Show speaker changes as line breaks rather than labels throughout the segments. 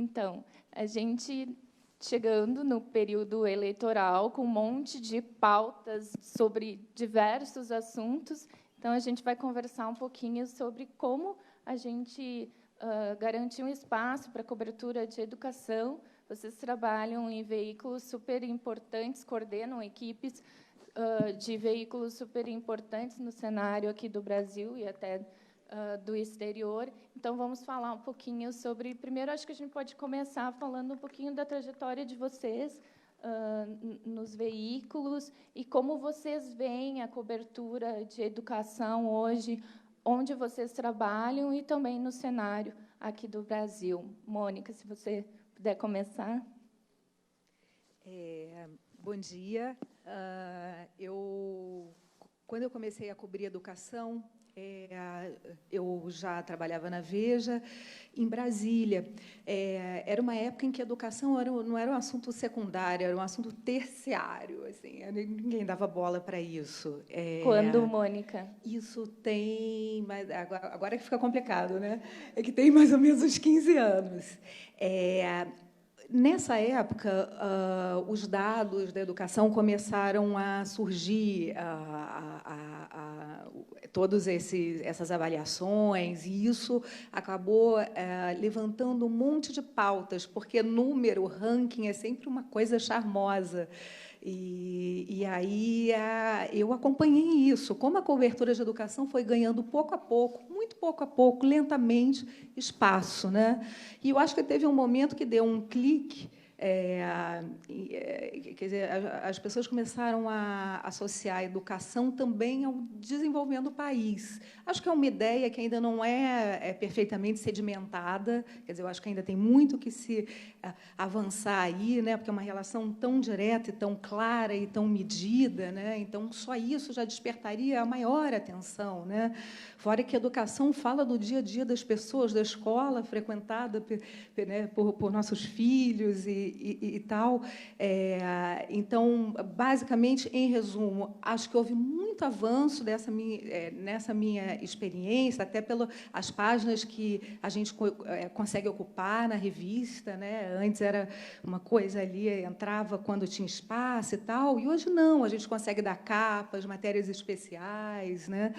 Então, a gente chegando no período eleitoral com um monte de pautas sobre diversos assuntos. Então, a gente vai conversar um pouquinho sobre como a gente garantir um espaço para cobertura de educação. Vocês trabalham em veículos super importantes, coordenam equipes de veículos super importantes no cenário aqui do Brasil e até do exterior. Então, vamos falar um pouquinho sobre... Primeiro, acho que a gente pode começar falando um pouquinho da trajetória de vocês nos veículos e como vocês veem a cobertura de educação hoje, onde vocês trabalham e também no cenário aqui do Brasil. Mônica, se você puder começar.
Bom dia. Quando eu comecei a cobrir educação, eu já trabalhava na Veja, em Brasília. Era uma época em que a educação não era um assunto secundário, era um assunto terciário. Assim, ninguém dava bola para isso.
Quando, Mônica?
Isso tem... Mas agora que fica complicado, né? É que tem mais ou menos uns 15 anos. Nessa época, os dados da educação começaram a surgir, todas essas avaliações, e isso acabou levantando um monte de pautas, porque número, ranking, é sempre uma coisa charmosa. E aí eu acompanhei isso, como a cobertura de educação foi ganhando pouco a pouco, muito pouco a pouco, lentamente, espaço, né? E eu acho que teve um momento que deu um clique. Quer dizer, as pessoas começaram a associar a educação também ao desenvolvimento do país. Acho que é uma ideia que ainda não é perfeitamente sedimentada. Quer dizer, eu acho que ainda tem muito que se avançar aí, né? Porque é uma relação tão direta e tão clara e tão medida, né? Então, só isso já despertaria a maior atenção, né? Fora que a educação fala do dia a dia das pessoas, da escola frequentada por nossos filhos e tal. Então, basicamente, em resumo, acho que houve muito avanço nessa minha experiência, até pelas páginas que a gente consegue ocupar na revista, né? Antes era uma coisa ali, entrava quando tinha espaço e tal, e hoje não, a gente consegue dar capas, matérias especiais, né?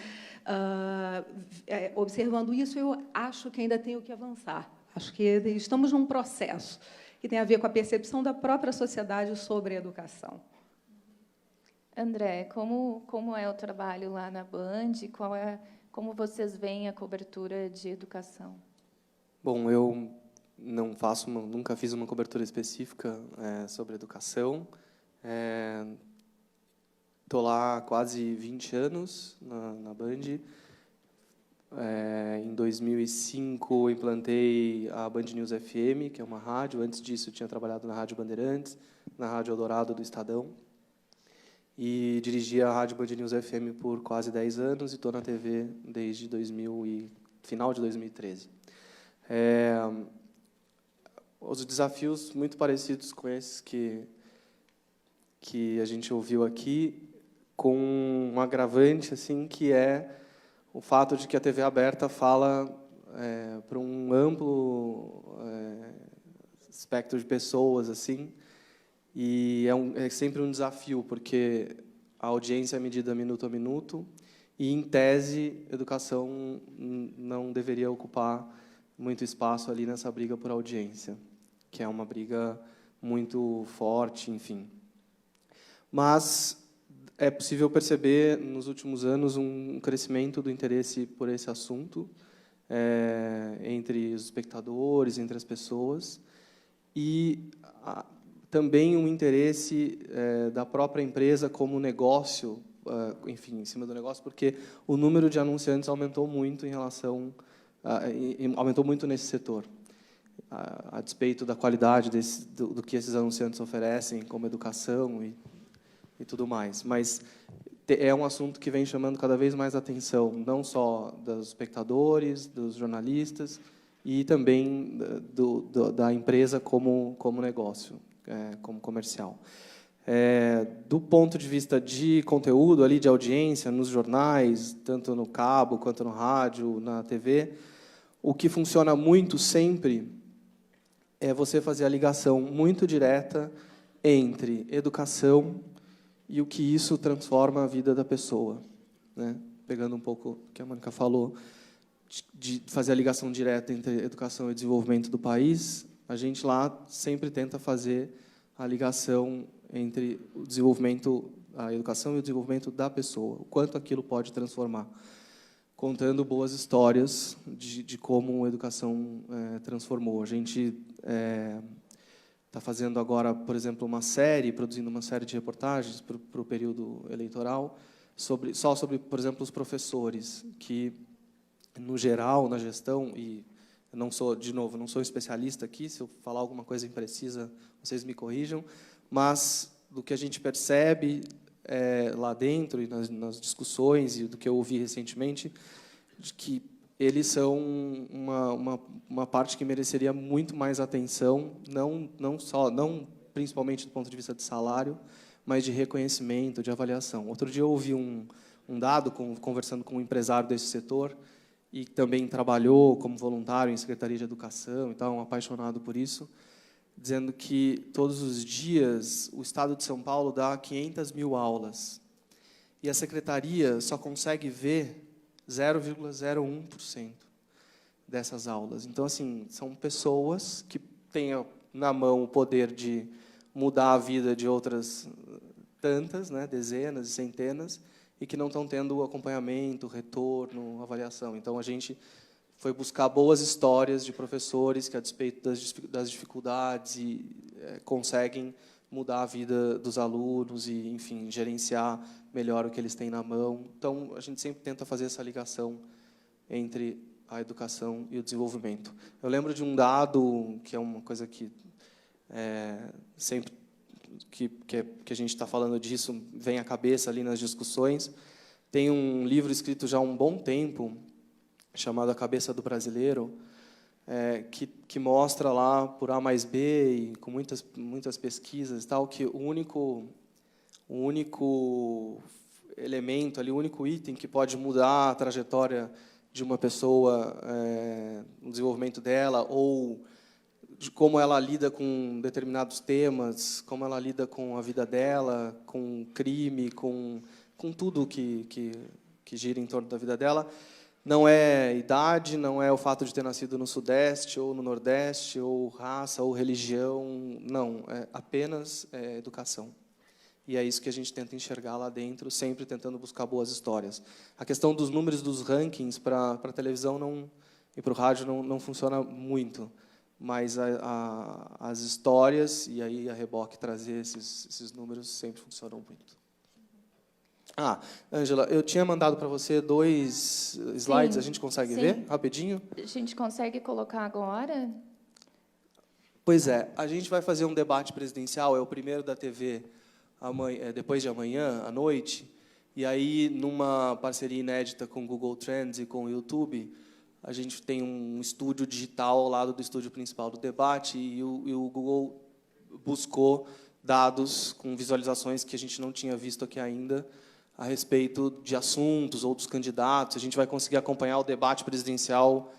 Observando isso, eu acho que ainda tenho que avançar. Acho que estamos num processo que tem a ver com a percepção da própria sociedade sobre a educação.
André, como é o trabalho lá na Band? Como vocês veem a cobertura de educação?
Bom, eu nunca fiz uma cobertura específica sobre educação. Estou lá há quase 20 anos na Band. Em 2005, implantei a Band News FM, que é uma rádio. Antes disso, eu tinha trabalhado na Rádio Bandeirantes, na Rádio Eldorado do Estadão. E dirigi a Rádio Band News FM por quase 10 anos e estou na TV desde final de 2013. Os desafios muito parecidos com esses que a gente ouviu aqui, com um agravante assim, que é o fato de que a TV aberta fala para um amplo espectro de pessoas, assim, e é sempre um desafio, porque a audiência é medida minuto a minuto, e, em tese, educação não deveria ocupar muito espaço ali nessa briga por audiência, que é uma briga muito forte, enfim. Mas é possível perceber, nos últimos anos, um crescimento do interesse por esse assunto entre os espectadores, entre as pessoas, e também um interesse da própria empresa como negócio, enfim, em cima do negócio, porque o número de anunciantes aumentou muito aumentou muito nesse setor, a despeito da qualidade do que esses anunciantes oferecem, como educação e tudo mais. Mas é um assunto que vem chamando cada vez mais atenção, não só dos espectadores, dos jornalistas, e também da empresa como negócio, como comercial. Do ponto de vista de conteúdo, ali, de audiência, nos jornais, tanto no cabo, quanto no rádio, na TV, o que funciona muito sempre é você fazer a ligação muito direta entre educação e o que isso transforma a vida da pessoa, né? Pegando um pouco o que a Mônica falou, de fazer a ligação direta entre educação e desenvolvimento do país, a gente lá sempre tenta fazer a ligação entre o desenvolvimento, a educação e o desenvolvimento da pessoa, o quanto aquilo pode transformar, contando boas histórias de como a educação transformou. A gente está fazendo agora, por exemplo, produzindo uma série de reportagens para o período eleitoral, só sobre, por exemplo, os professores, que, no geral, na gestão, e eu não sou, de novo, não sou especialista aqui, se eu falar alguma coisa imprecisa, vocês me corrijam, mas do que a gente percebe lá dentro, e nas discussões, e do que eu ouvi recentemente, de que eles são uma parte que mereceria muito mais atenção, não principalmente do ponto de vista de salário, mas de reconhecimento, de avaliação. Outro dia eu ouvi um dado, conversando com um empresário desse setor, e também trabalhou como voluntário em Secretaria de Educação, e tal, um apaixonado por isso, dizendo que todos os dias o Estado de São Paulo dá 500 mil aulas, e a Secretaria só consegue ver 0,01% dessas aulas. Então, assim, são pessoas que têm na mão o poder de mudar a vida de outras tantas, né, dezenas e centenas, e que não estão tendo acompanhamento, retorno, avaliação. Então, a gente foi buscar boas histórias de professores que, a despeito das dificuldades, conseguem mudar a vida dos alunos e, enfim, gerenciar melhor o que eles têm na mão. Então, a gente sempre tenta fazer essa ligação entre a educação e o desenvolvimento. Eu lembro de um dado, que é uma coisa que sempre que a gente está falando disso, vem à cabeça ali nas discussões. Tem um livro escrito já há um bom tempo, chamado A Cabeça do Brasileiro, que mostra lá, por A mais B, e com muitas pesquisas, tal, que o único elemento, ali, o único item que pode mudar a trajetória de uma pessoa, no desenvolvimento dela, ou de como ela lida com determinados temas, como ela lida com a vida dela, com crime, com tudo que gira em torno da vida dela, não é idade, não é o fato de ter nascido no Sudeste ou no Nordeste, ou raça, ou religião, não, é apenas educação. E é isso que a gente tenta enxergar lá dentro, sempre tentando buscar boas histórias. A questão dos números dos rankings para a televisão e para o rádio não funciona muito, mas as histórias, e aí a reboque trazer esses números, sempre funcionam muito. Ângela, eu tinha mandado para você 2 slides, a gente consegue ver rapidinho?
A gente consegue colocar agora?
Pois é, a gente vai fazer um debate presidencial, é o primeiro da TV depois de amanhã, à noite, e aí, numa parceria inédita com o Google Trends e com o YouTube, a gente tem um estúdio digital ao lado do estúdio principal do debate, e o Google buscou dados com visualizações que a gente não tinha visto aqui ainda, a respeito de assuntos ou dos candidatos. A gente vai conseguir acompanhar o debate presidencial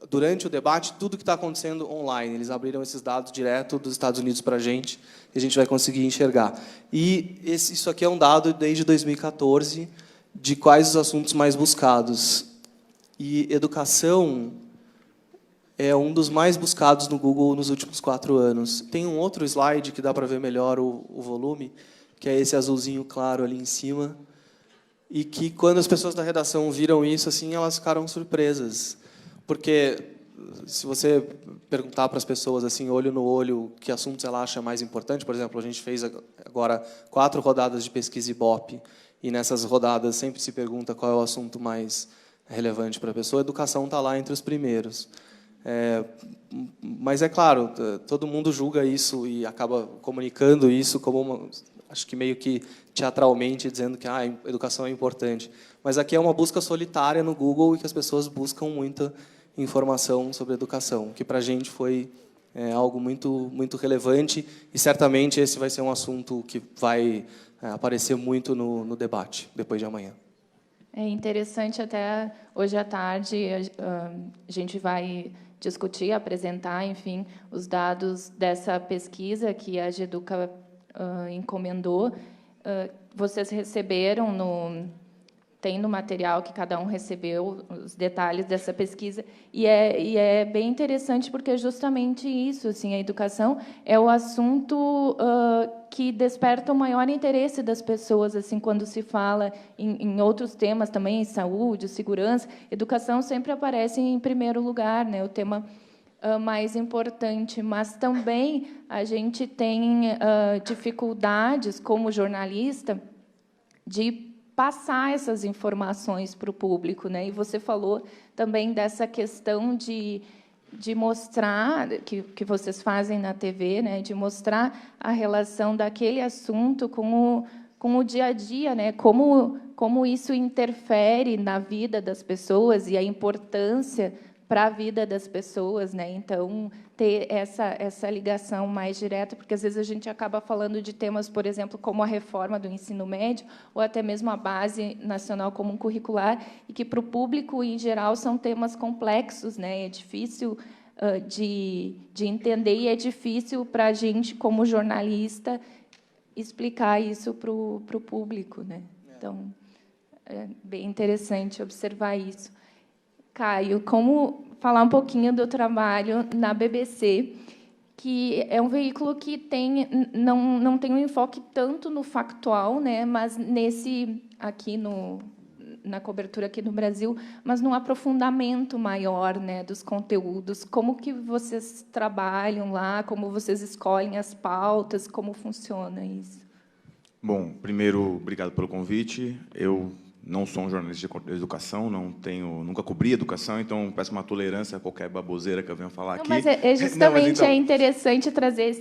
durante o debate, tudo que está acontecendo online. Eles abriram esses dados direto dos Estados Unidos para a gente, e a gente vai conseguir enxergar. E isso aqui é um dado desde 2014, de quais os assuntos mais buscados. E educação é um dos mais buscados no Google nos últimos 4 anos. Tem um outro slide que dá para ver melhor o volume, que é esse azulzinho claro ali em cima, e que, quando as pessoas da redação viram isso, assim, elas ficaram surpresas. Porque, se você perguntar para as pessoas, assim, olho no olho, que assuntos ela acha mais importante, por exemplo, a gente fez agora 4 rodadas de pesquisa Ibope, e nessas rodadas sempre se pergunta qual é o assunto mais relevante para a pessoa, a educação está lá entre os primeiros. Mas, é claro, todo mundo julga isso e acaba comunicando isso como acho que meio que teatralmente, dizendo que a educação é importante. Mas aqui é uma busca solitária no Google, e que as pessoas buscam muita informação sobre educação, que para a gente foi algo muito relevante, e certamente esse vai ser um assunto que vai aparecer muito no debate, depois de amanhã.
É interessante, até hoje à tarde, a gente vai discutir, apresentar, enfim, os dados dessa pesquisa que a Geduca encomendou. Vocês receberam tem no material que cada um recebeu os detalhes dessa pesquisa, e é bem interessante porque é justamente isso, assim, a educação é o assunto que desperta o maior interesse das pessoas, assim, quando se fala em outros temas também, saúde, segurança, educação sempre aparece em primeiro lugar, né, o tema mais importante, mas também a gente tem dificuldades como jornalista de passar essas informações para o público, né? E você falou também dessa questão de mostrar, que vocês fazem na TV, né? De mostrar a relação daquele assunto com o dia a dia, né? Como isso interfere na vida das pessoas e a importância para a vida das pessoas, né? Então, ter essa ligação mais direta, porque, às vezes, a gente acaba falando de temas, por exemplo, como a reforma do ensino médio, ou até mesmo a Base Nacional Comum Curricular, e que, para o público, em geral, são temas complexos, né? É difícil de entender e é difícil para a gente, como jornalista, explicar isso para o público, né? Então, é bem interessante observar isso. Caio, como falar um pouquinho do trabalho na BBC, que é um veículo que não tem um enfoque tanto no factual, né, mas aqui na cobertura aqui no Brasil, mas num aprofundamento maior, né, dos conteúdos. Como que vocês trabalham lá? Como vocês escolhem as pautas? Como funciona isso?
Bom, primeiro, obrigado pelo convite. Eu não sou um jornalista de educação, nunca cobri educação, então peço uma tolerância a qualquer baboseira que eu venha falar aqui.
Mas justamente é interessante trazer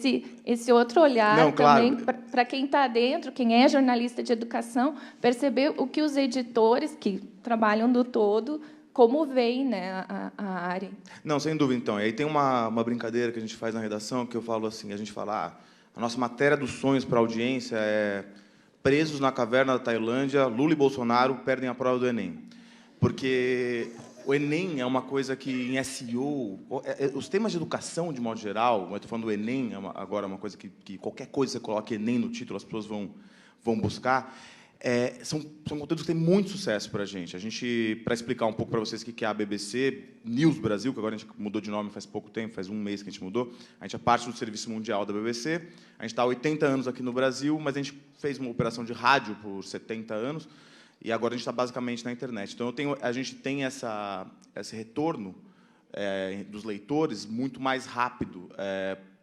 esse outro olhar também, claro, para quem está dentro, quem é jornalista de educação, perceber o que os editores que trabalham do todo, como veem, né, a área.
Não, sem dúvida, então. E aí tem uma brincadeira que a gente faz na redação, que eu falo assim, a gente fala, a nossa matéria dos sonhos para a audiência é: presos na caverna da Tailândia, Lula e Bolsonaro perdem a prova do Enem. Porque o Enem é uma coisa que, em SEO, os temas de educação, de modo geral, eu estou falando do Enem, agora é uma coisa que qualquer coisa que você coloque Enem no título, as pessoas vão buscar, são conteúdos que têm muito sucesso para a gente. Para explicar um pouco para vocês o que é a BBC News Brasil, que agora a gente mudou de nome faz pouco tempo, faz um mês que a gente mudou, a gente é parte do serviço mundial da BBC, a gente está há 80 anos aqui no Brasil, mas a gente fez uma operação de rádio por 70 anos, e agora a gente está basicamente na internet. Então, a gente tem esse retorno dos leitores muito mais rápido,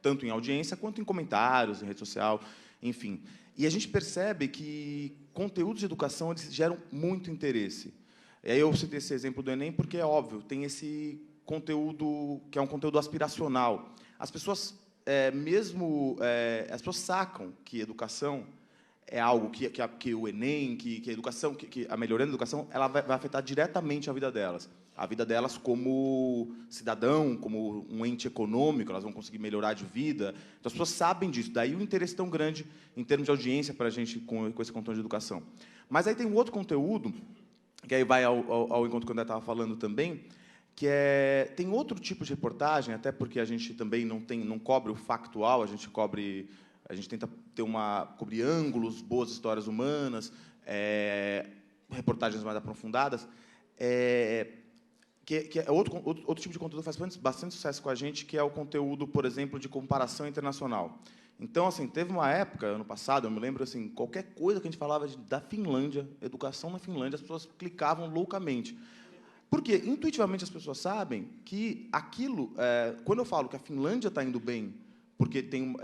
tanto em audiência quanto em comentários, em rede social, enfim. E a gente percebe que conteúdos de educação eles geram muito interesse. E aí eu citei esse exemplo do Enem porque, é óbvio, tem esse conteúdo que é um conteúdo aspiracional. As pessoas, as pessoas sacam que educação é algo que o Enem, que a educação, que a melhoria da educação, ela vai afetar diretamente a vida delas como cidadão, como um ente econômico, elas vão conseguir melhorar de vida. Então, as pessoas sabem disso. Daí o interesse tão grande em termos de audiência para a gente com esse conteúdo de educação. Mas aí tem um outro conteúdo, que aí vai ao encontro que eu estava falando também, que tem outro tipo de reportagem, até porque a gente também não cobre o factual, a gente tenta cobrir ângulos, boas histórias humanas, reportagens mais aprofundadas, que é outro tipo de conteúdo que faz bastante sucesso com a gente, que é o conteúdo, por exemplo, de comparação internacional. Então, assim, teve uma época, ano passado, eu me lembro, assim, qualquer coisa que a gente falava da Finlândia, educação na Finlândia, as pessoas clicavam loucamente. Porque, intuitivamente, as pessoas sabem que aquilo... quando eu falo que a Finlândia está indo bem, porque tem,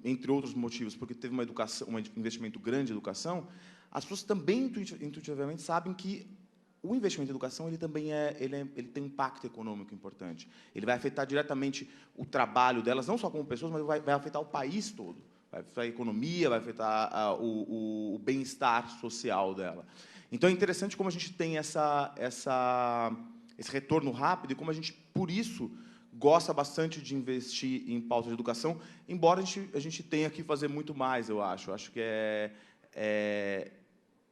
entre outros motivos, porque teve um investimento grande em educação, as pessoas também, intuitivamente, sabem que o investimento em educação ele também ele tem um impacto econômico importante. Ele vai afetar diretamente o trabalho delas, não só como pessoas, mas vai afetar o país todo. Vai afetar a economia, vai afetar o bem-estar social dela. Então, é interessante como a gente tem esse retorno rápido e como a gente, por isso, gosta bastante de investir em pauta de educação, embora a gente tenha que fazer muito mais, eu acho. Acho que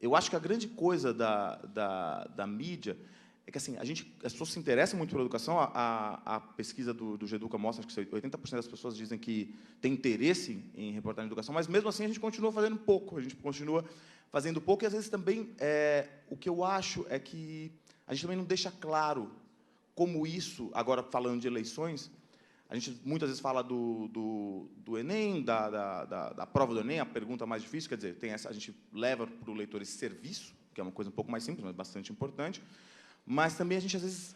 eu acho que a grande coisa da mídia é que assim, as pessoas se interessam muito pela educação. A pesquisa do Geduca mostra que 80% das pessoas dizem que tem interesse em reportagem de educação, mas, mesmo assim, a gente continua fazendo pouco. A gente continua fazendo pouco, e, às vezes, também, o que eu acho é que a gente também não deixa claro como isso, agora falando de eleições, a gente muitas vezes fala do Enem, da prova do Enem, a pergunta mais difícil, quer dizer, a gente leva para o leitor esse serviço, que é uma coisa um pouco mais simples, mas bastante importante, mas também a gente, às vezes,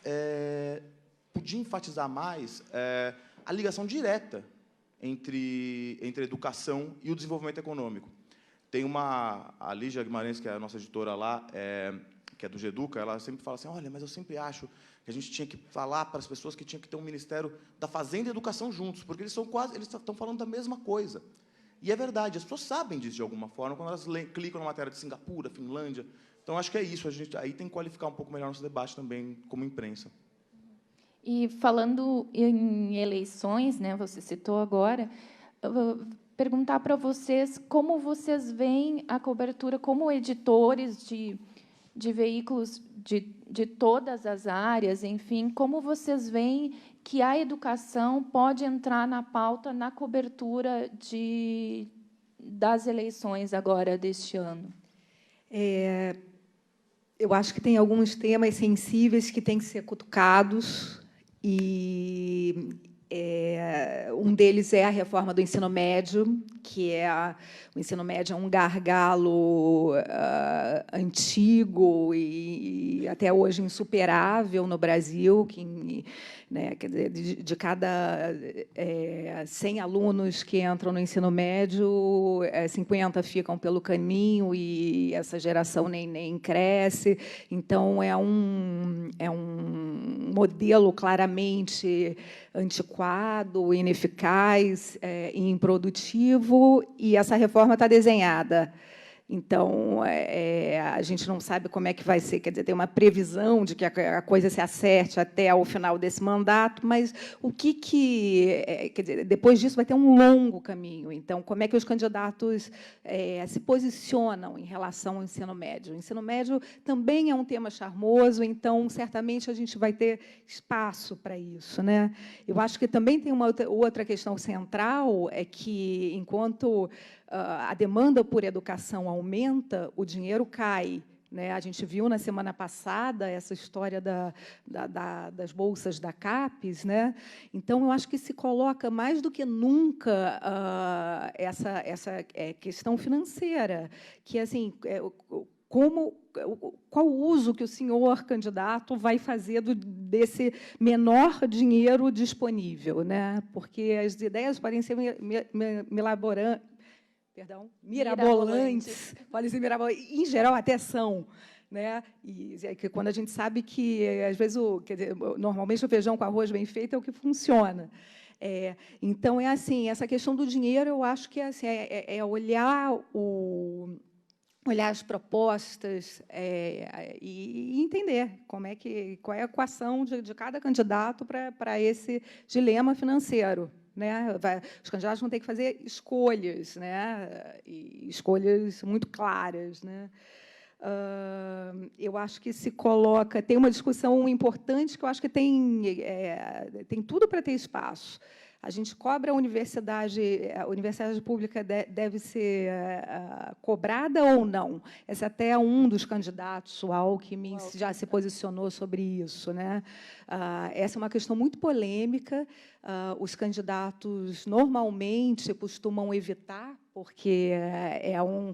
podia enfatizar mais a ligação direta entre a educação e o desenvolvimento econômico. Tem a Lígia Guimarães, que é a nossa editora lá, que é do Geduca, ela sempre fala assim, olha, mas eu sempre acho que a gente tinha que falar para as pessoas que tinha que ter um Ministério da Fazenda e Educação juntos, porque eles estão falando da mesma coisa. E é verdade, as pessoas sabem disso de alguma forma, quando elas clicam na matéria de Singapura, Finlândia. Então, acho que é isso, a gente aí tem que qualificar um pouco melhor nosso debate também, como imprensa.
E, falando em eleições, né, você citou agora, eu vou perguntar para vocês como vocês veem a cobertura como editores de veículos de todas as áreas, enfim, como vocês veem que a educação pode entrar na pauta, na cobertura das eleições agora deste ano?
Eu acho que tem alguns temas sensíveis que têm que ser cutucados, e um deles é a reforma do ensino médio, que o ensino médio é um gargalo antigo e até hoje insuperável no Brasil, que, né, quer dizer, de cada 100 alunos que entram no ensino médio, 50 ficam pelo caminho e essa geração nem cresce. Então, é um modelo claramente antiquado, ineficaz, improdutivo, e essa reforma está desenhada. Então, a gente não sabe como é que vai ser, quer dizer, tem uma previsão de que a coisa se acerte até ao final desse mandato, mas quer dizer, depois disso vai ter um longo caminho. Então, como é que os candidatos se posicionam em relação ao ensino médio? O ensino médio também é um tema charmoso, então, certamente, a gente vai ter espaço para isso, né? Eu acho que também tem uma outra questão central, é que, enquanto a demanda por educação aumenta, o dinheiro cai, né? A gente viu na semana passada essa história das bolsas da CAPES, né? Então, eu acho que se coloca mais do que nunca essa questão financeira, que, assim, qual o uso que o senhor candidato vai fazer desse menor dinheiro disponível, né? Porque as ideias podem ser mirabolantes, podem ser mirabolantes, em geral até são, né? E que quando a gente sabe que, às vezes, quer dizer, normalmente o feijão com arroz bem feito é o que funciona. Então, assim, essa questão do dinheiro, eu acho que assim, olhar as propostas e entender qual é a equação de cada candidato para esse dilema financeiro, né? Os candidatos vão ter que fazer escolhas, né? E escolhas muito claras, né? Eu acho que se coloca, tem uma discussão importante que eu acho que tem tudo para ter espaço. A gente cobra a universidade pública deve ser cobrada ou não? Esse até é um dos candidatos, o Alckmin, já se posicionou sobre isso, né? Essa é uma questão muito polêmica. Os candidatos normalmente costumam evitar, porque é um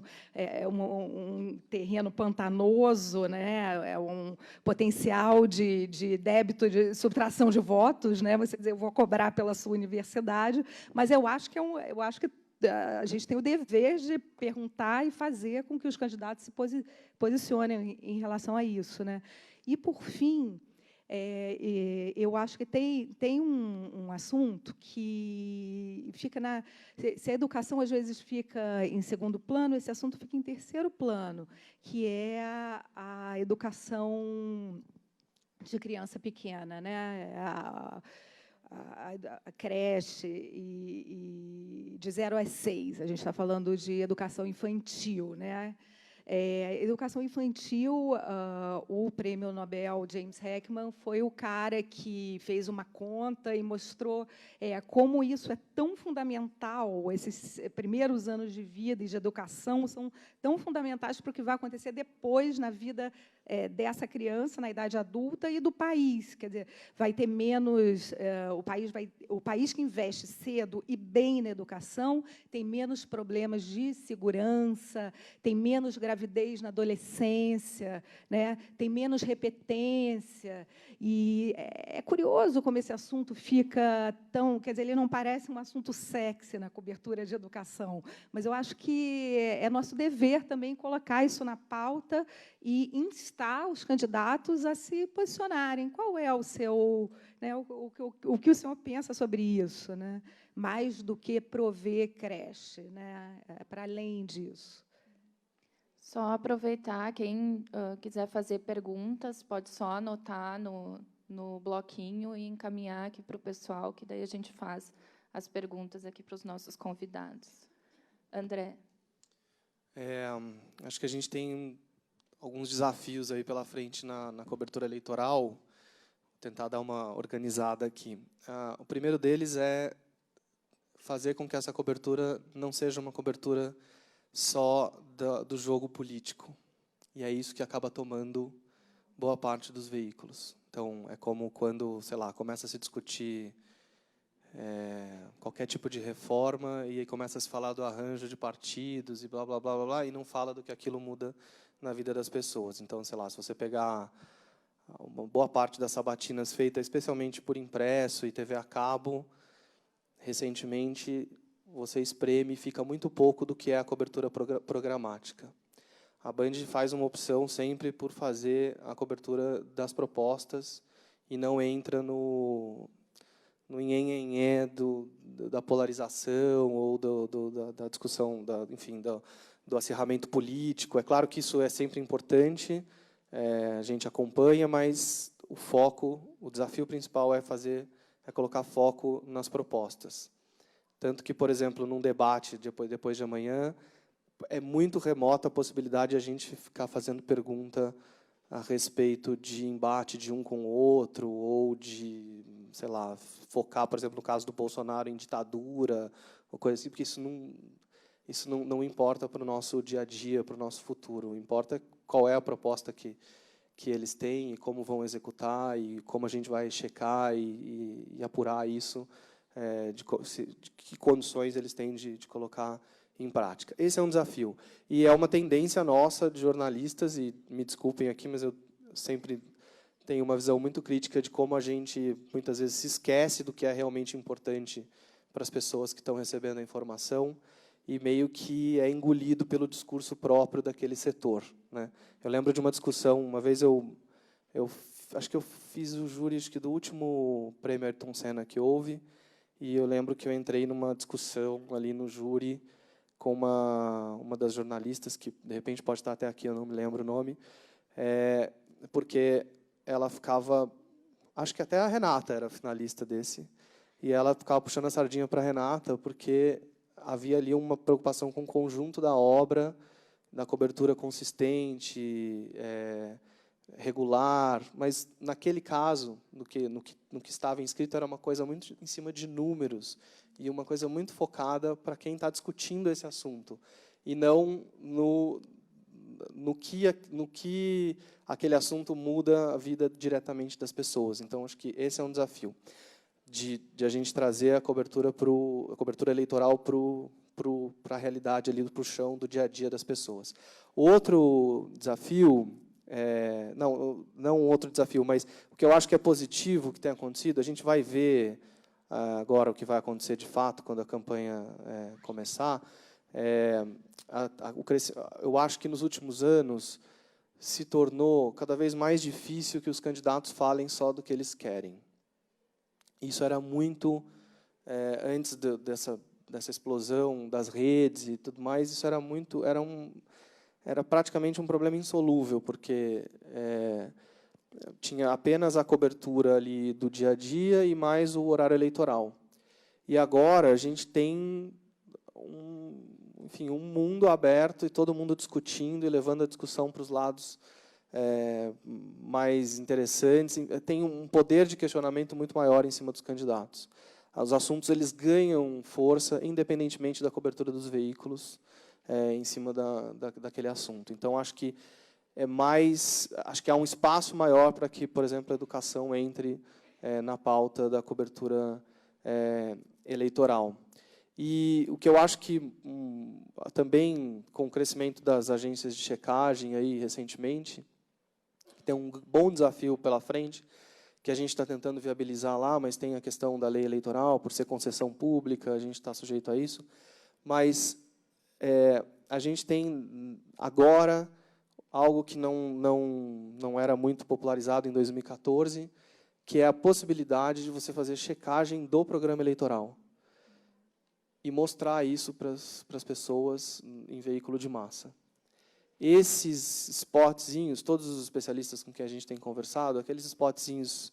terreno pantanoso, né? É um potencial de débito, de subtração de votos, né? Você dizer, eu vou cobrar pela sua universidade, mas eu acho que a gente tem o dever de perguntar e fazer com que os candidatos se posicionem em relação a isso, né? E, por fim, eu acho que tem um assunto que fica se a educação às vezes fica em segundo plano, esse assunto fica em terceiro plano, que é a educação de criança pequena, né? A creche e de 0 a 6. A gente está falando de educação infantil, né? Educação infantil, o prêmio Nobel James Heckman foi o cara que fez uma conta e mostrou como isso é tão fundamental, esses primeiros anos de vida e de educação são tão fundamentais para o que vai acontecer depois na vida dessa criança, na idade adulta, e do país. Quer dizer, vai ter menos... o país que investe cedo e bem na educação tem menos problemas de segurança, tem menos gravidez na adolescência, né? Tem menos repetência. E é curioso como esse assunto fica tão... Quer dizer, ele não parece um assunto sexy na cobertura de educação, mas eu acho que é nosso dever também colocar isso na pauta e instar os candidatos a se posicionarem. Qual é o seu... Né, o que o senhor pensa sobre isso, né? Mais do que prover creche, né? Para além disso.
Só aproveitar, quem quiser fazer perguntas, pode só anotar no bloquinho e encaminhar aqui para o pessoal, que daí a gente faz as perguntas aqui para os nossos convidados. André.
Acho que a gente tem alguns desafios aí pela frente na cobertura eleitoral. Vou tentar dar uma organizada aqui. O primeiro deles é fazer com que essa cobertura não seja uma cobertura só do jogo político. E é isso que acaba tomando boa parte dos veículos. Então, é como quando, sei lá, começa a se discutir qualquer tipo de reforma e aí começa a se falar do arranjo de partidos e blá, blá, blá, blá, blá, e não fala do que aquilo muda na vida das pessoas. Então, sei lá, se você pegar uma boa parte das sabatinas feitas especialmente por impresso e TV a cabo, recentemente você espreme e fica muito pouco do que é a cobertura programática. A Band faz uma opção sempre por fazer a cobertura das propostas e não entra no nhenhenhé da polarização ou da discussão, enfim, do acirramento político. É claro que isso é sempre importante, a gente acompanha, mas o foco, o desafio principal é colocar foco nas propostas. Tanto que, por exemplo, num debate depois de amanhã, é muito remota a possibilidade de a gente ficar fazendo pergunta a respeito de embate de um com o outro, ou de, sei lá, focar, por exemplo, no caso do Bolsonaro, em ditadura, ou coisa assim, porque isso não importa para o nosso dia a dia, para o nosso futuro. Importa qual é a proposta que eles têm, e como vão executar, e como a gente vai checar e apurar isso, de que condições eles têm de colocar em prática. Esse é um desafio. E é uma tendência nossa, de jornalistas, e me desculpem aqui, mas eu sempre tenho uma visão muito crítica de como a gente, muitas vezes, se esquece do que é realmente importante para as pessoas que estão recebendo a informação e meio que é engolido pelo discurso próprio daquele setor, né? Eu lembro de uma discussão, uma vez eu acho que eu fiz o júri do último prêmio Ayrton Senna que houve, e eu lembro que eu entrei numa discussão ali no júri com uma das jornalistas, que, de repente, pode estar até aqui, eu não me lembro o nome, porque ela ficava... Acho que até a Renata era finalista desse, e ela ficava puxando a sardinha para a Renata, porque havia ali uma preocupação com o conjunto da obra, da cobertura consistente, regular, mas, naquele caso, no que estava inscrito, era uma coisa muito em cima de números e uma coisa muito focada para quem está discutindo esse assunto, e não no que aquele assunto muda a vida diretamente das pessoas. Então, acho que esse é um desafio, de a gente trazer a cobertura eleitoral para a realidade, para o chão do dia a dia das pessoas. Outro desafio... não outro desafio, mas o que eu acho que é positivo que tem acontecido, a gente vai ver agora o que vai acontecer de fato quando a campanha começar. Eu acho que nos últimos anos se tornou cada vez mais difícil que os candidatos falem só do que eles querem. Isso era muito antes dessa explosão das redes e tudo mais. Isso era praticamente um problema insolúvel, porque tinha apenas a cobertura ali do dia a dia e mais o horário eleitoral. E agora a gente tem enfim, um mundo aberto e todo mundo discutindo e levando a discussão para os lados mais interessantes. Tem um poder de questionamento muito maior em cima dos candidatos. Os assuntos eles ganham força, independentemente da cobertura dos veículos, em cima daquele assunto. Então, acho que há um espaço maior para que, por exemplo, a educação entre na pauta da cobertura eleitoral. E o que eu acho que também com o crescimento das agências de checagem aí recentemente, tem um bom desafio pela frente, que a gente está tentando viabilizar lá, mas tem a questão da lei eleitoral, por ser concessão pública, a gente está sujeito a isso. Mas a gente tem agora algo que não era muito popularizado em 2014, que é a possibilidade de você fazer checagem do programa eleitoral e mostrar isso para as pessoas em veículo de massa. Esses spotzinhos, todos os especialistas com quem a gente tem conversado, aqueles spotzinhos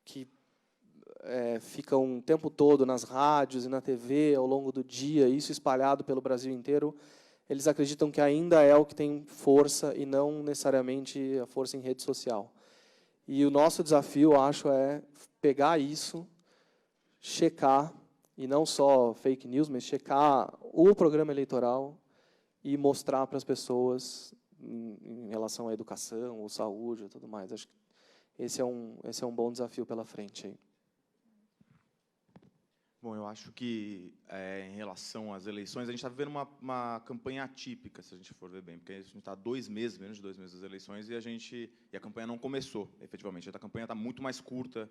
que ficam o tempo todo nas rádios e na TV ao longo do dia, isso espalhado pelo Brasil inteiro, eles acreditam que ainda é o que tem força e não necessariamente a força em rede social. E o nosso desafio, acho, é pegar isso, checar, e não só fake news, mas checar o programa eleitoral e mostrar para as pessoas em relação à educação, ou saúde e tudo mais. Acho que esse é um bom desafio pela frente aí.
Bom, eu acho que, em relação às eleições, a gente está vivendo uma campanha atípica, se a gente for ver bem, porque a gente está menos de 2 meses das eleições, e a campanha não começou, efetivamente. A campanha está muito mais curta,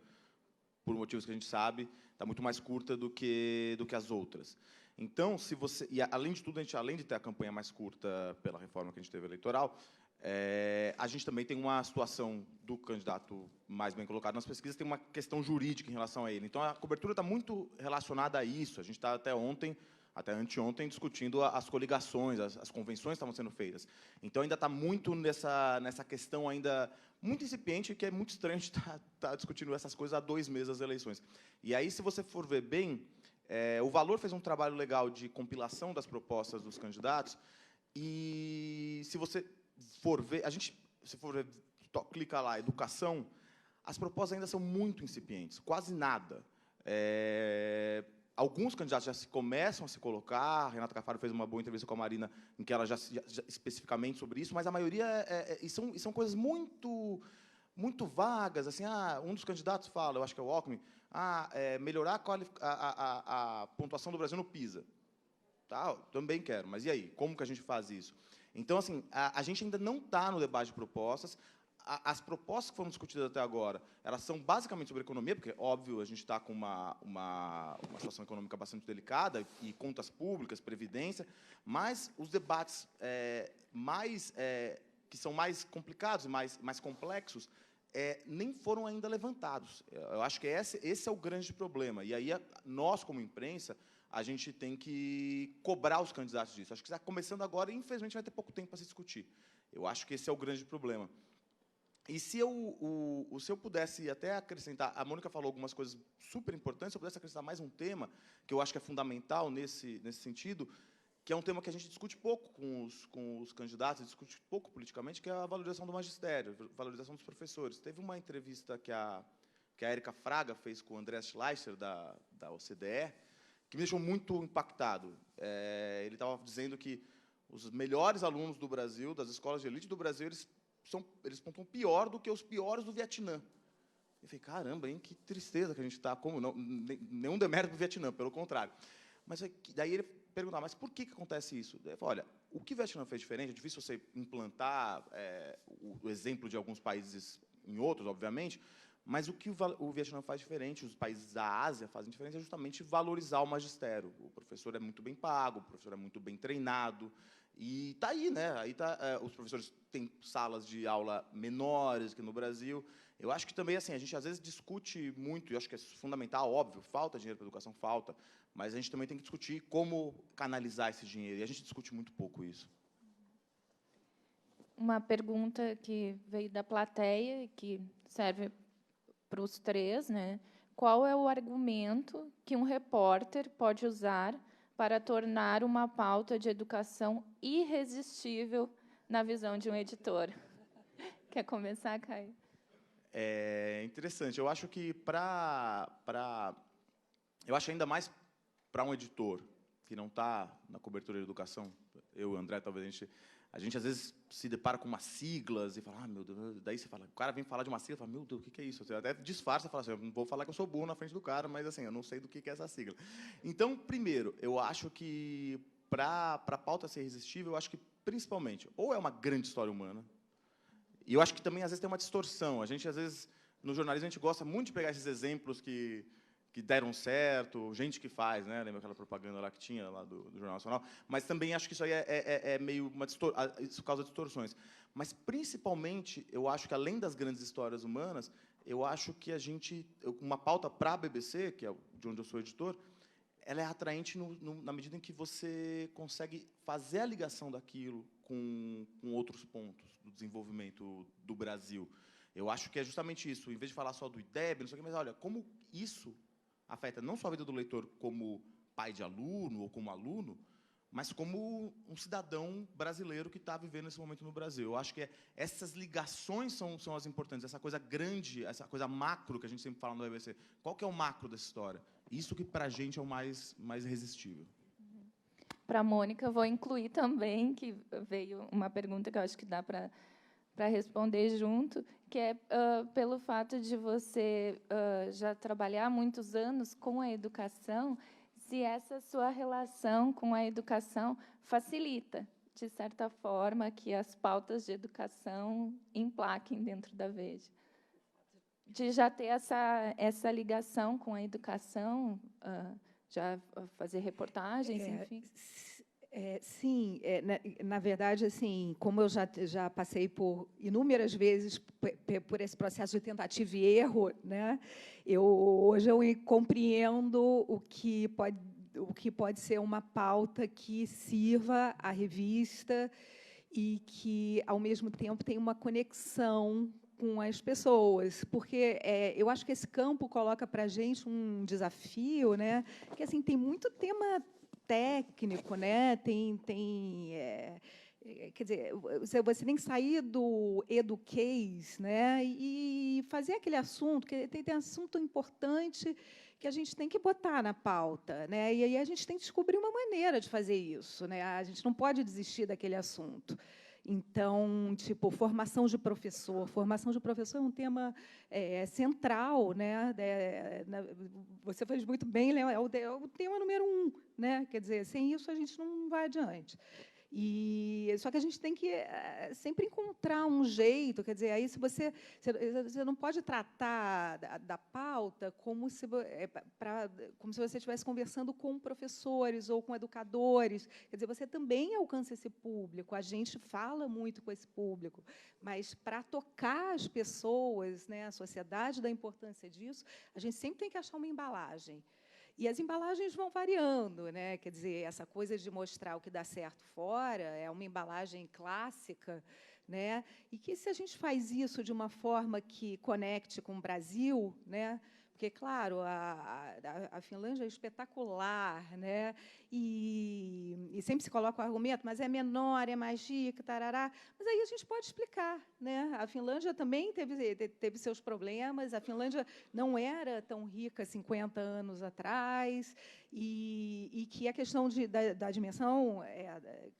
por motivos que a gente sabe, está muito mais curta do que as outras. Então, além de tudo, além de ter a campanha mais curta pela reforma que a gente teve eleitoral, a gente também tem uma situação do candidato mais bem colocado nas pesquisas, tem uma questão jurídica em relação a ele. Então, a cobertura está muito relacionada a isso. A gente está até anteontem, discutindo as coligações, as convenções que estavam sendo feitas. Então, ainda está muito nessa questão ainda muito incipiente, que é muito estranho a gente estar discutindo essas coisas há 2 meses das eleições. E aí, se você for ver bem, o Valor fez um trabalho legal de compilação das propostas dos candidatos, e se você for ver, clica lá, educação, as propostas ainda são muito incipientes, quase nada. Alguns candidatos já começam a se colocar, a Renata Cafaro fez uma boa entrevista com a Marina, em que ela já especificamente sobre isso, mas a maioria são coisas muito vagas. Assim, um dos candidatos fala, eu acho que é o Alckmin, melhorar a pontuação do Brasil no PISA. Tá, também quero, mas e aí? Como que a gente faz isso? Então, assim, a gente ainda não está no debate de propostas. As propostas que foram discutidas até agora, elas são basicamente sobre economia, porque, óbvio, a gente está com uma situação econômica bastante delicada, e contas públicas, previdência, mas os debates que são mais complicados e mais complexos nem foram ainda levantados. Eu acho que esse é o grande problema. E aí, nós, como imprensa, a gente tem que cobrar os candidatos disso. Acho que está começando agora e, infelizmente, vai ter pouco tempo para se discutir. Eu acho que esse é o grande problema. E se eu pudesse até acrescentar, a Mônica falou algumas coisas super importantes, se eu pudesse acrescentar mais um tema, que eu acho que é fundamental nesse sentido, que é um tema que a gente discute pouco com os candidatos, discute pouco politicamente, que é a valorização do magistério, a valorização dos professores. Teve uma entrevista que a Érica Fraga fez com o André Schleicher, da OCDE, que me deixou muito impactado. Ele estava dizendo que os melhores alunos do Brasil, das escolas de elite do Brasil, eles pontuam pior do que os piores do Vietnã. Eu falei, caramba, hein, que tristeza que a gente está. Como não? Nenhum demérito para o Vietnã, pelo contrário. Mas daí ele perguntava, mas por que acontece isso? Ele falou, olha, o que o Vietnã fez diferente, é difícil você implantar o exemplo de alguns países em outros, obviamente, mas o que o Vietnã faz diferente, os países da Ásia fazem diferente, é justamente valorizar o magistério. O professor é muito bem pago, o professor é muito bem treinado, e está aí, né? Aí os professores têm salas de aula menores que no Brasil. Eu acho que também, assim, a gente às vezes discute muito, e eu acho que é fundamental, óbvio, falta dinheiro para a educação, falta, mas a gente também tem que discutir como canalizar esse dinheiro, e a gente discute muito pouco isso.
Uma pergunta que veio da plateia, que serve para os três, né? Qual é o argumento que um repórter pode usar para tornar uma pauta de educação irresistível na visão de um editor? Quer começar, Caio?
É interessante. Eu acho que eu acho ainda mais para um editor que não está na cobertura de educação, eu e o André, talvez a gente às vezes se depara com umas siglas e fala, ah, meu Deus, daí você fala, o cara vem falar de uma sigla, fala, meu Deus, o que é isso? Você até disfarça e fala assim, eu não vou falar que eu sou burro na frente do cara, mas assim, eu não sei do que é essa sigla. Então, primeiro, eu acho que para a pauta ser irresistível, eu acho que principalmente, ou é uma grande história humana, e eu acho que também às vezes tem uma distorção. A gente às vezes no jornalismo a gente gosta muito de pegar esses exemplos que deram certo, gente que faz, né? Lembra aquela propaganda lá que tinha lá do Jornal Nacional? Mas também acho que isso aí é meio isso causa distorções. Mas principalmente, eu acho que além das grandes histórias humanas, eu acho que uma pauta para a BBC, que é de onde eu sou editor, ela é atraente na medida em que você consegue fazer a ligação daquilo com outros pontos do desenvolvimento do Brasil. Eu acho que é justamente isso. Em vez de falar só do IDEB, não sei o quê, mas olha, como isso afeta não só a vida do leitor como pai de aluno ou como aluno, mas como um cidadão brasileiro que está vivendo esse momento no Brasil. Eu acho que essas ligações são as importantes, essa coisa grande, essa coisa macro que a gente sempre fala no BBC. Qual que é o macro dessa história? Isso que, para a gente, é o mais irresistível.
Para a Mônica, vou incluir também, que veio uma pergunta que eu acho que dá para responder junto, que é pelo fato de você já trabalhar há muitos anos com a educação, se essa sua relação com a educação facilita, de certa forma, que as pautas de educação emplaquem dentro da Veja. De já ter essa ligação com a educação, já fazer reportagens, enfim.
Sim, na verdade, assim, como eu já passei por inúmeras vezes por esse processo de tentativa e erro, né, hoje eu compreendo o que pode ser uma pauta que sirva à revista e que, ao mesmo tempo, tem uma conexão com as pessoas, porque eu acho que esse campo coloca para a gente um desafio, né, que assim tem muito tema técnico, né? Quer dizer, você tem que sair do educase, né? E fazer aquele assunto, que tem assunto importante que a gente tem que botar na pauta, né? E aí a gente tem que descobrir uma maneira de fazer isso, né? A gente não pode desistir daquele assunto. Então, tipo, formação de professor. Formação de professor é um tema central, né? Você fez muito bem, é o tema número 1, né? Quer dizer, sem isso a gente não vai adiante. Só que a gente tem que sempre encontrar um jeito, quer dizer, aí se você não pode tratar da pauta como se você estivesse conversando com professores ou com educadores, quer dizer, você também alcança esse público, a gente fala muito com esse público, mas para tocar as pessoas, né, a sociedade, da importância disso, a gente sempre tem que achar uma embalagem. E as embalagens vão variando, né? Quer dizer, essa coisa de mostrar o que dá certo fora é uma embalagem clássica, né? E que, se a gente faz isso de uma forma que conecte com o Brasil, né? Porque, claro, a Finlândia é espetacular, né? E sempre se coloca o argumento, mas é menor, é mais rica, tarará. Mas aí a gente pode explicar, né? A Finlândia também teve seus problemas, a Finlândia não era tão rica 50 anos atrás, e que a questão da dimensão,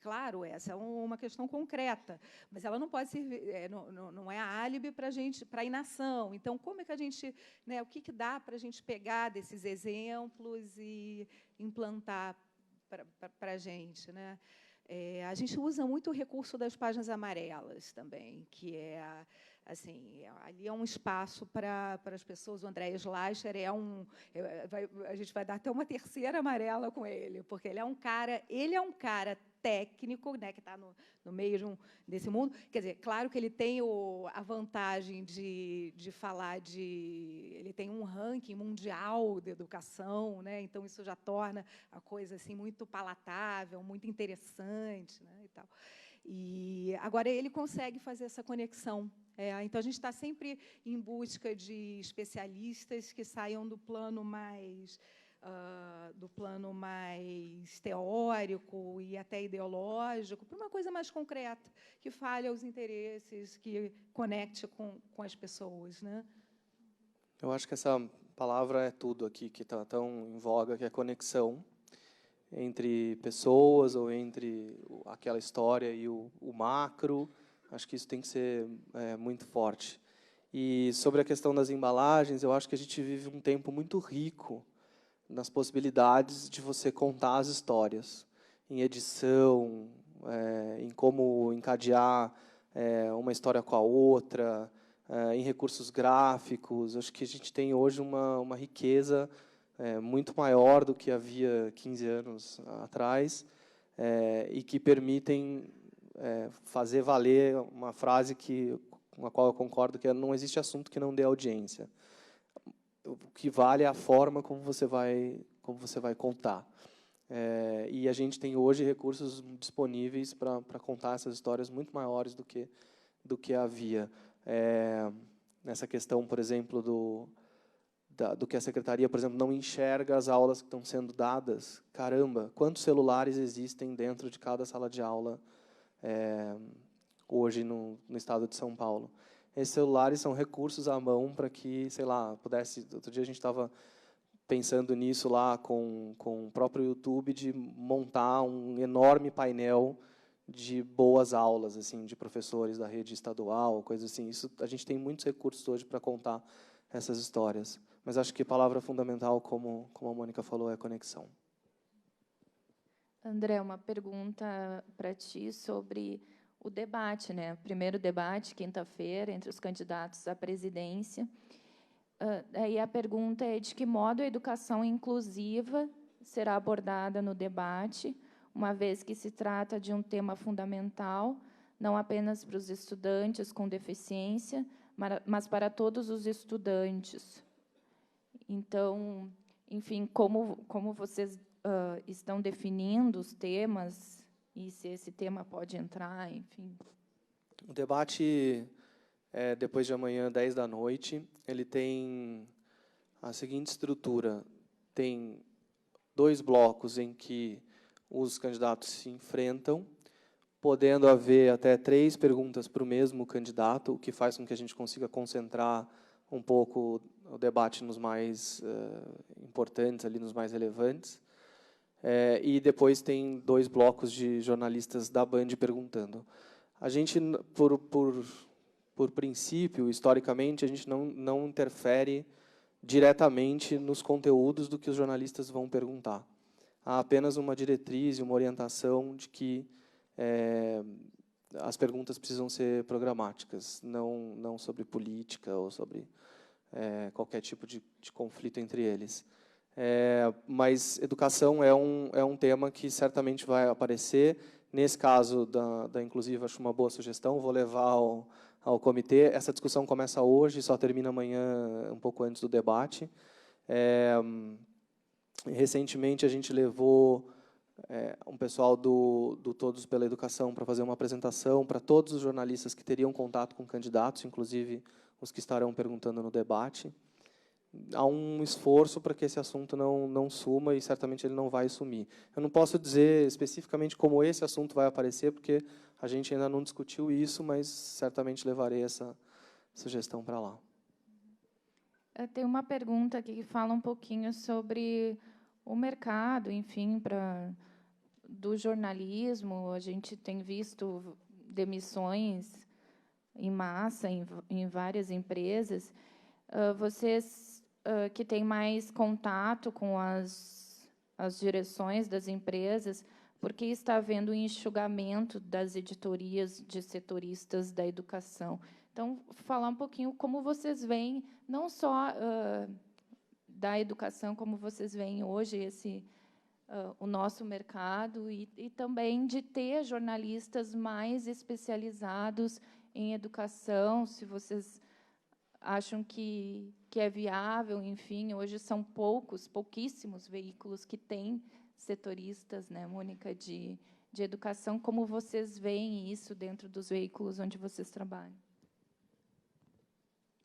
claro, essa é uma questão concreta, mas ela não pode servir, não é álibi para a inação. Então, como é que a gente, né, o que dá para a gente pegar desses exemplos e implantar para a gente, né? A gente usa muito o recurso das páginas amarelas também, que assim, ali é um espaço para as pessoas. O André Schleicher a gente vai dar até uma terceira amarela com ele, porque ele é um cara técnico, né, que está no meio desse mundo. Quer dizer, claro que ele tem a vantagem de falar ele tem um ranking mundial de educação, né, então isso já torna a coisa assim muito palatável, muito interessante, né, e tal. E agora ele consegue fazer essa conexão. Então, a gente está sempre em busca de especialistas que saiam do plano mais do plano mais teórico e até ideológico para uma coisa mais concreta, que fale aos interesses, que conecte com as pessoas, né?
Eu acho que essa palavra é tudo aqui, que está tão em voga, que é conexão entre pessoas ou entre aquela história e o macro. Acho que isso tem que ser muito forte. E sobre a questão das embalagens, eu acho que a gente vive um tempo muito rico nas possibilidades de você contar as histórias, em edição, em como encadear uma história com a outra, em recursos gráficos. Acho que a gente tem hoje uma riqueza muito maior do que havia 15 anos atrás, e que permitem fazer valer uma frase com a qual eu concordo, que é: não existe assunto que não dê audiência. O que vale é a forma como você vai contar. E a gente tem hoje recursos disponíveis para contar essas histórias muito maiores do que havia. Nessa questão, por exemplo, do que a secretaria, por exemplo, não enxerga as aulas que estão sendo dadas. Caramba, quantos celulares existem dentro de cada sala de aula hoje no estado de São Paulo? Esses celulares são recursos à mão para que, sei lá, pudesse... Outro dia a gente estava pensando nisso lá com o próprio YouTube, de montar um enorme painel de boas aulas, assim, de professores da rede estadual, coisa assim. Isso, a gente tem muitos recursos hoje para contar essas histórias. Mas acho que a palavra fundamental, como a Mônica falou, é conexão.
André, uma pergunta para ti sobre o debate, né? O primeiro debate, quinta-feira, entre os candidatos à presidência. Aí a pergunta é: de que modo a educação inclusiva será abordada no debate, uma vez que se trata de um tema fundamental, não apenas para os estudantes com deficiência, mas para todos os estudantes. Então, enfim, como vocês estão definindo os temas e se esse tema pode entrar, enfim.
O debate depois de amanhã, 10 da noite. Ele tem a seguinte estrutura: tem 2 blocos em que os candidatos se enfrentam, podendo haver até 3 perguntas para o mesmo candidato, o que faz com que a gente consiga concentrar um pouco o debate nos mais importantes, ali nos mais relevantes. E depois tem 2 blocos de jornalistas da Band perguntando. A gente, por princípio, historicamente, a gente não interfere diretamente nos conteúdos do que os jornalistas vão perguntar. Há apenas uma diretriz e uma orientação de que as perguntas precisam ser programáticas, não sobre política ou sobre qualquer tipo de conflito entre eles. Mas educação é um tema que certamente vai aparecer. Nesse caso da Inclusiva, acho uma boa sugestão, vou levar ao comitê. Essa discussão começa hoje, só termina amanhã, um pouco antes do debate. Recentemente, a gente levou um pessoal do Todos pela Educação para fazer uma apresentação para todos os jornalistas que teriam contato com candidatos, inclusive os que estarão perguntando no debate. Há um esforço para que esse assunto não suma, e certamente ele não vai sumir. Eu não posso dizer especificamente como esse assunto vai aparecer, porque a gente ainda não discutiu isso, mas certamente levarei essa sugestão para lá.
Tem uma pergunta aqui que fala um pouquinho sobre o mercado, enfim, do jornalismo. A gente tem visto demissões em massa em várias empresas. Vocês que têm mais contato com as direções das empresas, porque está havendo um enxugamento das editorias de setoristas da educação. Então, falar um pouquinho como vocês veem, não só da educação, como vocês veem hoje o nosso mercado, e também de ter jornalistas mais especializados em educação, se vocês acham que é viável, enfim. Hoje são pouquíssimos veículos que têm setoristas, né, Mônica, de educação. Como vocês veem isso dentro dos veículos onde vocês trabalham?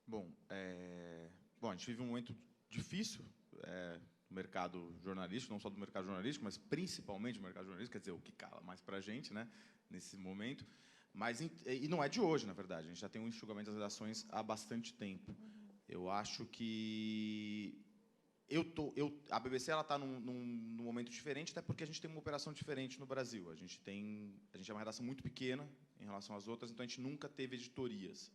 Bom, a gente vive um momento difícil, mercado jornalístico, não só do mercado jornalístico, mas principalmente do mercado jornalístico, quer dizer, o que cala mais para a gente, né, nesse momento. Mas, e não é de hoje, na verdade, a gente já tem um enxugamento das redações há bastante tempo. Eu acho que a BBC está num momento diferente, até porque a gente tem uma operação diferente no Brasil. A gente é uma redação muito pequena em relação às outras, então a gente nunca teve editorias.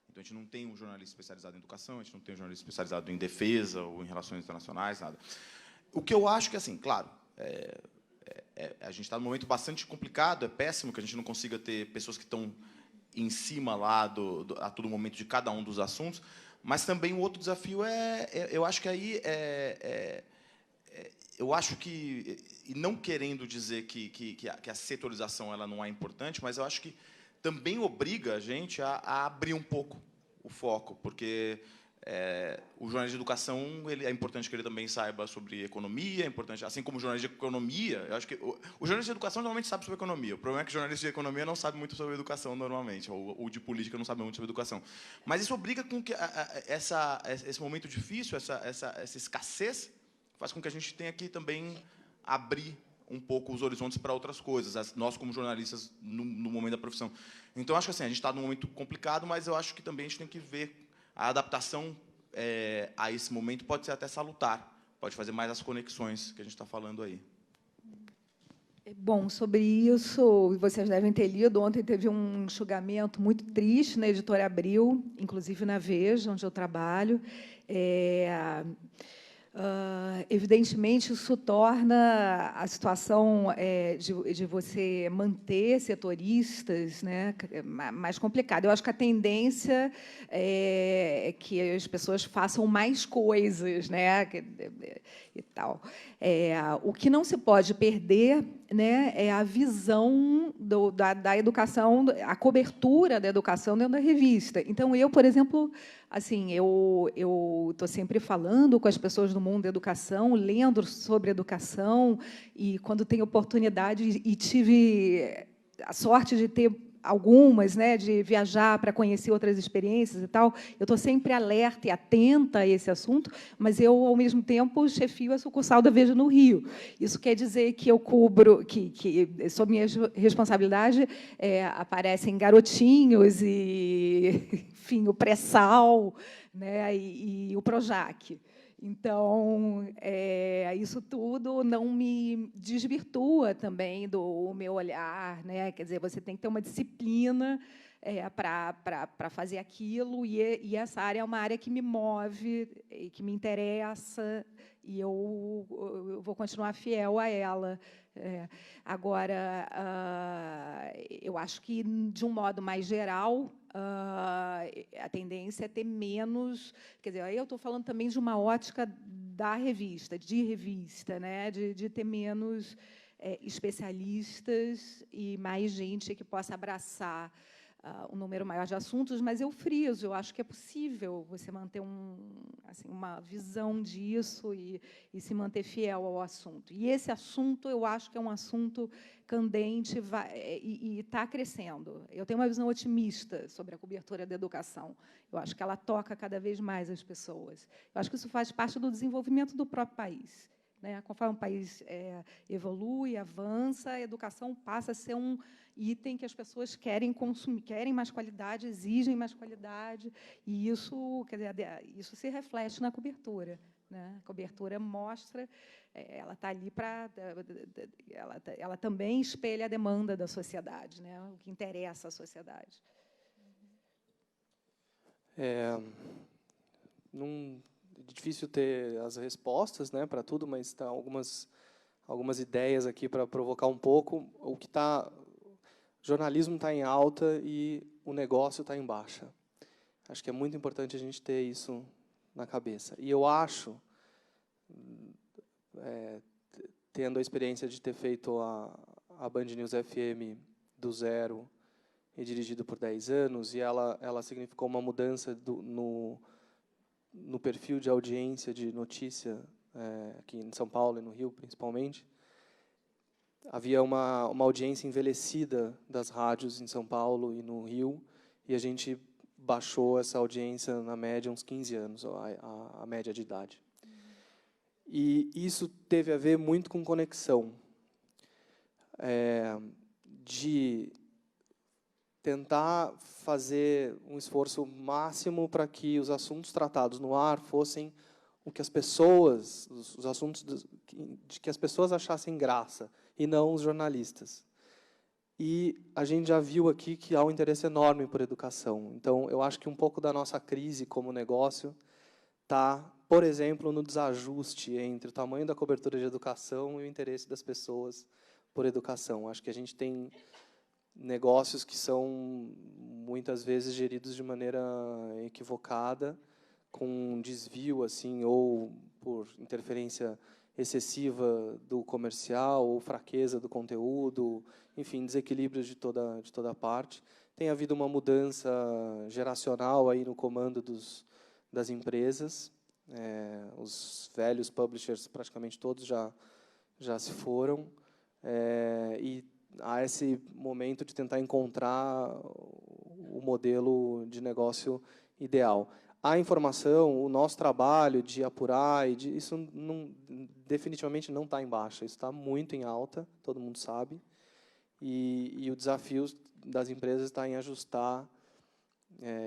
Então a gente não tem um jornalista especializado em educação, a gente não tem um jornalista especializado em defesa ou em relações internacionais, nada. O que eu acho que, assim, claro, a gente está num momento bastante complicado, é péssimo que a gente não consiga ter pessoas que estão em cima lá a todo momento de cada um dos assuntos, mas também o outro desafio eu acho que aí eu acho que, e não querendo dizer que a setorização ela não é importante, mas eu acho que também obriga a gente a abrir um pouco o foco, porque o jornalista de educação é importante que ele também saiba sobre economia, é importante, assim como o jornalista de economia, eu acho que o jornalista de educação normalmente sabe sobre economia. O problema é que o jornalista de economia não sabe muito sobre educação normalmente, ou de política não sabe muito sobre educação. Mas isso obriga com que esse momento difícil, essa escassez, faz com que a gente tenha que também abrir um pouco os horizontes para outras coisas, nós como jornalistas no momento da profissão. Então acho que assim, a gente está num momento complicado, mas eu acho que também a gente tem que ver a adaptação a esse momento pode ser até salutar, pode fazer mais as conexões que a gente está falando aí.
Bom, sobre isso, vocês devem ter lido, ontem teve um enxugamento muito triste na Editora Abril, inclusive na Veja, onde eu trabalho. Evidentemente, isso torna a situação de você manter setoristas, né, mais complicada. Eu acho que a tendência é que as pessoas façam mais coisas, né, e tal. O que não se pode perder, né, é a visão da educação, a cobertura da educação dentro da revista. Então, eu, por exemplo, assim, eu estou sempre falando com as pessoas do mundo da educação, lendo sobre educação, e, quando tenho oportunidade, e tive a sorte de ter algumas, né, de viajar para conhecer outras experiências e tal, eu estou sempre alerta e atenta a esse assunto, mas eu, ao mesmo tempo, chefio a sucursal da Veja no Rio. Isso quer dizer que eu cubro, que sob minha responsabilidade, aparecem garotinhos e, enfim, o pré-sal, né, e o Projac. Então, isso tudo não me desvirtua também do meu olhar, né? Quer dizer, você tem que ter uma disciplina para fazer aquilo, e essa área é uma área que me move, e que me interessa, e eu vou continuar fiel a ela. Agora, eu acho que, de um modo mais geral, a tendência é ter menos... Quer dizer, aí eu estou falando também de uma ótica da revista, né, de ter menos especialistas e mais gente que possa abraçar um número maior de assuntos, mas eu friso, eu acho que é possível você manter uma visão disso e se manter fiel ao assunto. E esse assunto, eu acho que é um assunto candente e está crescendo. Eu tenho uma visão otimista sobre a cobertura da educação. Eu acho que ela toca cada vez mais as pessoas. Eu acho que isso faz parte do desenvolvimento do próprio país. Né? Conforme o país evolui, avança, a educação passa a ser um item que as pessoas querem consumir, querem mais qualidade, exigem mais qualidade, e isso, quer dizer, isso se reflete na cobertura. Né? A cobertura mostra, ela está ali para... Ela também espelha a demanda da sociedade, né? O que interessa à sociedade.
É difícil ter as respostas, né, para tudo, mas tá algumas ideias aqui para provocar um pouco. O jornalismo está em alta e o negócio está em baixa. Acho que é muito importante a gente ter isso na cabeça. E eu acho, tendo a experiência de ter feito a Band News FM do zero e dirigido por 10 anos, e ela significou uma mudança no perfil de audiência de notícia, aqui em São Paulo e no Rio, principalmente. Havia uma audiência envelhecida das rádios em São Paulo e no Rio, e a gente baixou essa audiência, na média, uns 15 anos, a média de idade. E isso teve a ver muito com conexão, de tentar fazer um esforço máximo para que os assuntos tratados no ar fossem o que as pessoas, os assuntos de que as pessoas achassem graça, e não os jornalistas. E a gente já viu aqui que há um interesse enorme por educação. Então, eu acho que um pouco da nossa crise como negócio está, por exemplo, no desajuste entre o tamanho da cobertura de educação e o interesse das pessoas por educação. Acho que a gente tem negócios que são, muitas vezes, geridos de maneira equivocada, com um desvio, assim, ou por interferência excessiva do comercial, ou fraqueza do conteúdo, enfim, desequilíbrios de toda parte. Tem havido uma mudança geracional aí no comando das empresas. Os velhos publishers, praticamente todos, já se foram. E há esse momento de tentar encontrar o modelo de negócio ideal. A informação, o nosso trabalho de apurar, isso definitivamente não está em baixa, isso está muito em alta, todo mundo sabe, e o desafio das empresas está em ajustar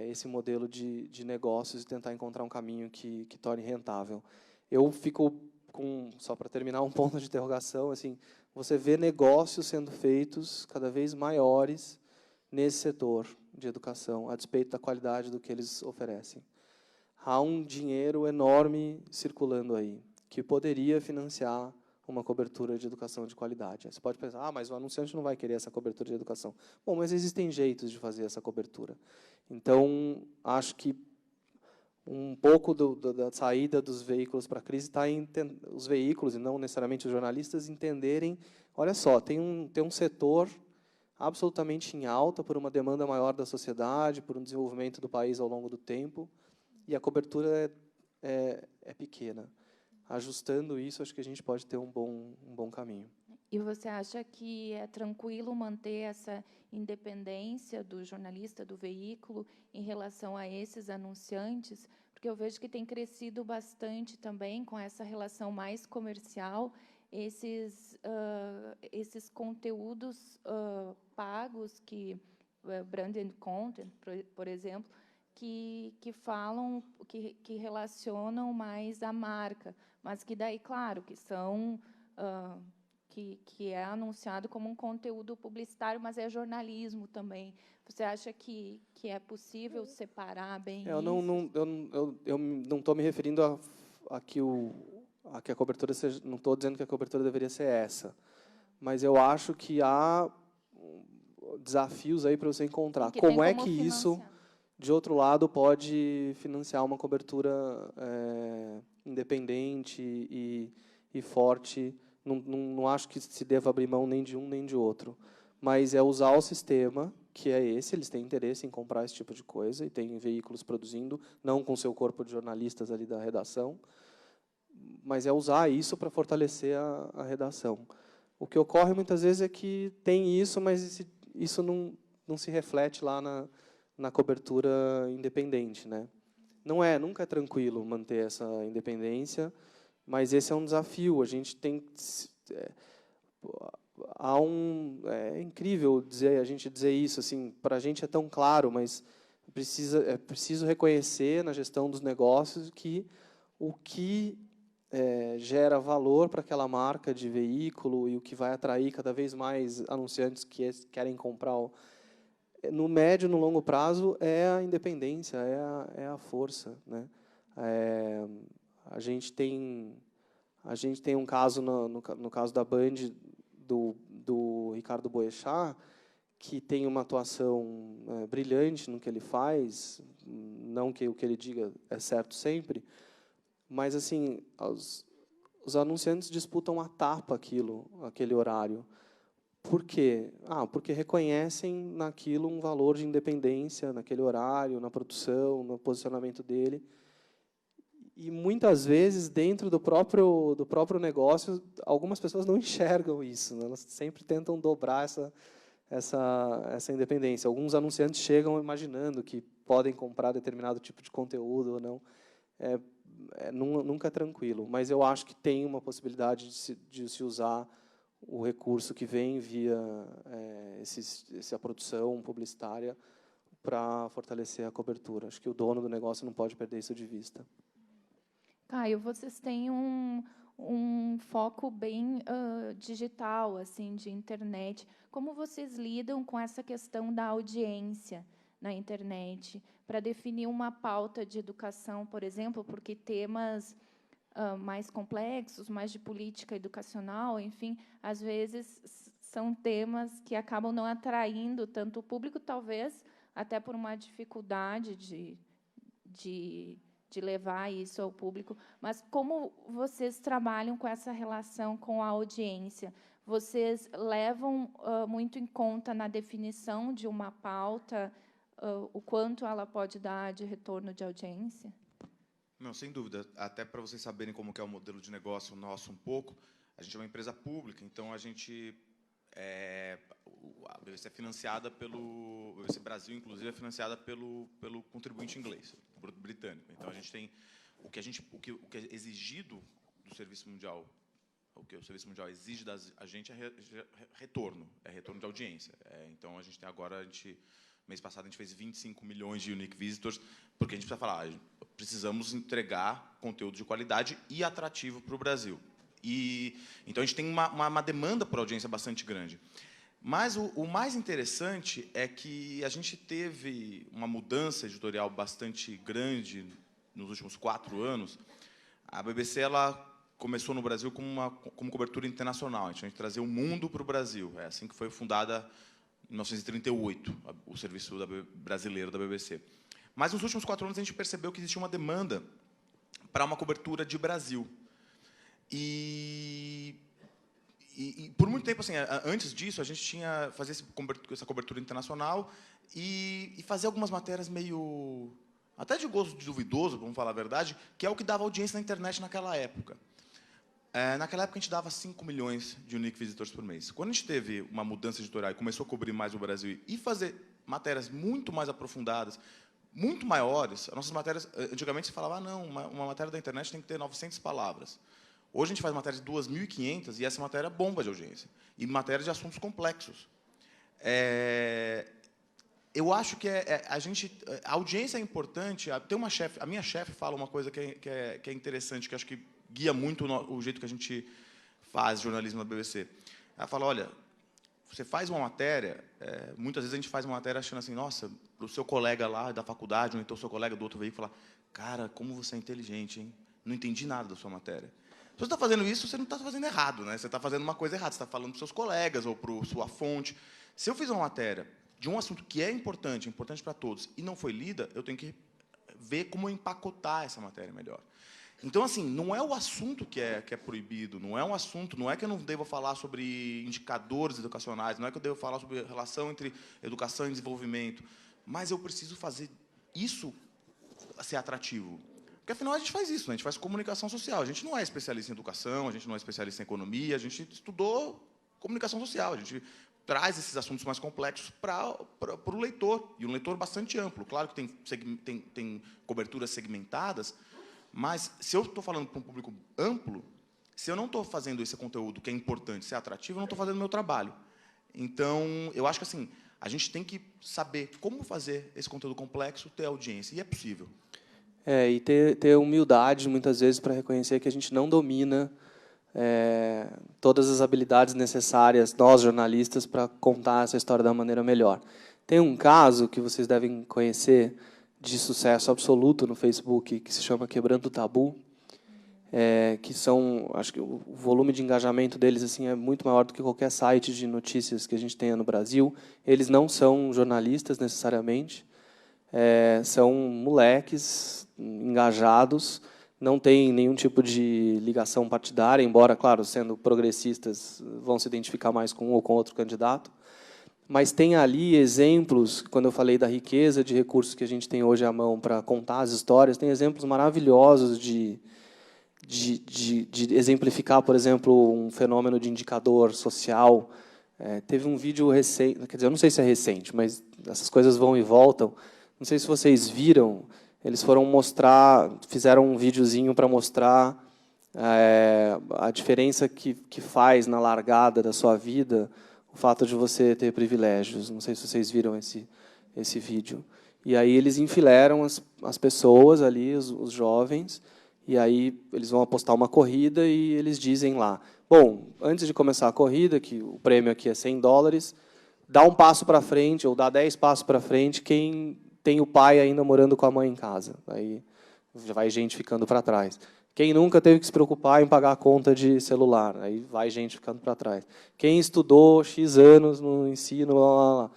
esse modelo de negócios e tentar encontrar um caminho que torne rentável. Eu fico só para terminar, um ponto de interrogação, assim, você vê negócios sendo feitos cada vez maiores nesse setor de educação, a despeito da qualidade do que eles oferecem. Há um dinheiro enorme circulando aí, que poderia financiar uma cobertura de educação de qualidade. Você pode pensar, mas o anunciante não vai querer essa cobertura de educação. Bom, mas existem jeitos de fazer essa cobertura. Então, acho que um pouco da saída dos veículos para a crise está em os veículos, e não necessariamente os jornalistas, entenderem, olha só, tem um setor absolutamente em alta por uma demanda maior da sociedade, por um desenvolvimento do país ao longo do tempo, e a cobertura é pequena. Ajustando isso, acho que a gente pode ter um bom caminho.
E você acha que é tranquilo manter essa independência do jornalista, do veículo, em relação a esses anunciantes? Porque eu vejo que tem crescido bastante também, com essa relação mais comercial, esses conteúdos pagos, branded content, por exemplo, que falam, que relacionam mais a marca, mas que daí, claro, que são que é anunciado como um conteúdo publicitário, mas é jornalismo também. Você acha que é possível separar bem isso?
Eu não estou me referindo a que a cobertura seja, não estou dizendo que a cobertura deveria ser essa, mas eu acho que há desafios aí para você encontrar. Como é que isso, de outro lado, pode financiar uma cobertura independente e forte? Não acho que se deva abrir mão nem de um nem de outro, mas é usar o sistema, que é esse, eles têm interesse em comprar esse tipo de coisa, e tem veículos produzindo, não com seu corpo de jornalistas ali da redação, mas é usar isso para fortalecer a redação. O que ocorre muitas vezes é que tem isso, mas isso não se reflete lá na cobertura independente, né? Nunca é tranquilo manter essa independência, mas esse é um desafio. A gente tem é incrível a gente dizer isso, assim, para a gente é tão claro, mas é preciso reconhecer na gestão dos negócios que o que gera valor para aquela marca de veículo e o que vai atrair cada vez mais anunciantes que querem comprar no médio e no longo prazo é a independência, é a força, né? A gente tem um caso no caso da Band do Ricardo Boechat, que tem uma atuação brilhante no que ele faz, não que o que ele diga é certo sempre, mas assim os anunciantes disputam a tapa aquele horário. Por quê? Porque reconhecem naquilo um valor de independência, naquele horário, na produção, no posicionamento dele. E, muitas vezes, dentro do próprio negócio, algumas pessoas não enxergam isso, né? Elas sempre tentam dobrar essa independência. Alguns anunciantes chegam imaginando que podem comprar determinado tipo de conteúdo ou não. nunca é tranquilo, mas eu acho que tem uma possibilidade de se usar o recurso que vem via essa produção publicitária para fortalecer a cobertura. Acho que o dono do negócio não pode perder isso de vista.
Caio, vocês têm um foco bem digital, assim, de internet. Como vocês lidam com essa questão da audiência na internet, para definir uma pauta de educação, por exemplo, porque temas mais complexos, mais de política educacional, enfim, às vezes são temas que acabam não atraindo tanto o público, talvez até por uma dificuldade de levar isso ao público. Mas como vocês trabalham com essa relação com a audiência? Vocês levam muito em conta na definição de uma pauta o quanto ela pode dar de retorno de audiência?
Não, sem dúvida. Até para vocês saberem como que é o modelo de negócio nosso um pouco, a gente é uma empresa pública, então a gente a BBC é financiada pelo a BBC Brasil, inclusive é financiada pelo contribuinte inglês, britânico. Então a gente tem o que é exigido do Serviço Mundial, o que o Serviço Mundial exige da gente é retorno de audiência. Então a gente tem agora mês passado a gente fez 25 milhões de unique visitors, porque a gente precisa falar, precisamos entregar conteúdo de qualidade e atrativo para o Brasil. Então a gente tem uma demanda por audiência bastante grande. Mas o mais interessante é que a gente teve uma mudança editorial bastante grande nos últimos 4 anos. A BBC ela começou no Brasil como cobertura internacional. A gente trazer o mundo para o Brasil. É assim que foi fundada em 1938, o serviço brasileiro da BBC. Mas nos últimos 4 anos a gente percebeu que existia uma demanda para uma cobertura de Brasil. E por muito tempo, assim, antes disso, a gente fazia essa cobertura internacional e fazer algumas matérias meio até de gosto duvidoso, vamos falar a verdade, que é o que dava audiência na internet naquela época. Naquela época, a gente dava 5 milhões de unique visitors por mês. Quando a gente teve uma mudança editorial e começou a cobrir mais o Brasil e fazer matérias muito mais aprofundadas, muito maiores, as nossas matérias, antigamente se falava, não, uma matéria da internet tem que ter 900 palavras. Hoje a gente faz matéria de 2.500 e essa matéria bomba de audiência. E matéria de assuntos complexos. Eu acho que a audiência é importante. Tem uma chefe, a minha chefe fala uma coisa que é interessante, que acho que guia muito o jeito que a gente faz jornalismo na BBC. Ela fala, olha, você faz uma matéria, muitas vezes a gente faz uma matéria achando assim, nossa, para o seu colega lá da faculdade, ou então o seu colega do outro veículo, falar, cara, como você é inteligente, hein? Não entendi nada da sua matéria. Se você está fazendo isso, você não está fazendo errado, né? Você está fazendo uma coisa errada, você está falando para os seus colegas ou para a sua fonte. Se eu fiz uma matéria de um assunto que é importante para todos, e não foi lida, eu tenho que ver como empacotar essa matéria melhor. Então, assim, não é o assunto que é proibido, não é que eu não devo falar sobre indicadores educacionais, não é que eu devo falar sobre a relação entre educação e desenvolvimento, mas eu preciso fazer isso ser atrativo. Porque, afinal, a gente faz isso, né? A gente faz comunicação social. A gente não é especialista em educação, a gente não é especialista em economia, a gente estudou comunicação social. A gente traz esses assuntos mais complexos para o leitor, e um leitor bastante amplo. Claro que tem coberturas segmentadas, mas, se eu estou falando para um público amplo, se eu não estou fazendo esse conteúdo que é importante, ser atrativo, eu não estou fazendo o meu trabalho. Então, eu acho que assim, a gente tem que saber como fazer esse conteúdo complexo ter audiência, e é possível.
E ter humildade, muitas vezes, para reconhecer que a gente não domina todas as habilidades necessárias, nós, jornalistas, para contar essa história da maneira melhor. Tem um caso que vocês devem conhecer, de sucesso absoluto no Facebook, que se chama Quebrando o Tabu, que são, acho que o volume de engajamento deles assim é muito maior do que qualquer site de notícias que a gente tenha no Brasil. Eles não são jornalistas, necessariamente, são moleques engajados, não têm nenhum tipo de ligação partidária, embora, claro, sendo progressistas, vão se identificar mais com um ou com outro candidato. Mas tem ali exemplos, quando eu falei da riqueza de recursos que a gente tem hoje à mão para contar as histórias, tem exemplos maravilhosos de exemplificar, por exemplo, um fenômeno de indicador social. Teve um vídeo recente, quer dizer, eu não sei se é recente, mas essas coisas vão e voltam. Não sei se vocês viram, eles foram fizeram um videozinho para mostrar a diferença que faz na largada da sua vida o fato de você ter privilégios. Não sei se vocês viram esse vídeo. E aí eles enfileiram as pessoas ali, os jovens, e aí eles vão apostar uma corrida e eles dizem lá, bom, antes de começar a corrida, que o prêmio aqui é $100, dá um passo para frente ou dá 10 passos para frente quem tem o pai ainda morando com a mãe em casa. Aí já vai gente ficando para trás. Quem nunca teve que se preocupar em pagar a conta de celular, aí vai gente ficando para trás. Quem estudou X anos no ensino, blá, blá, blá.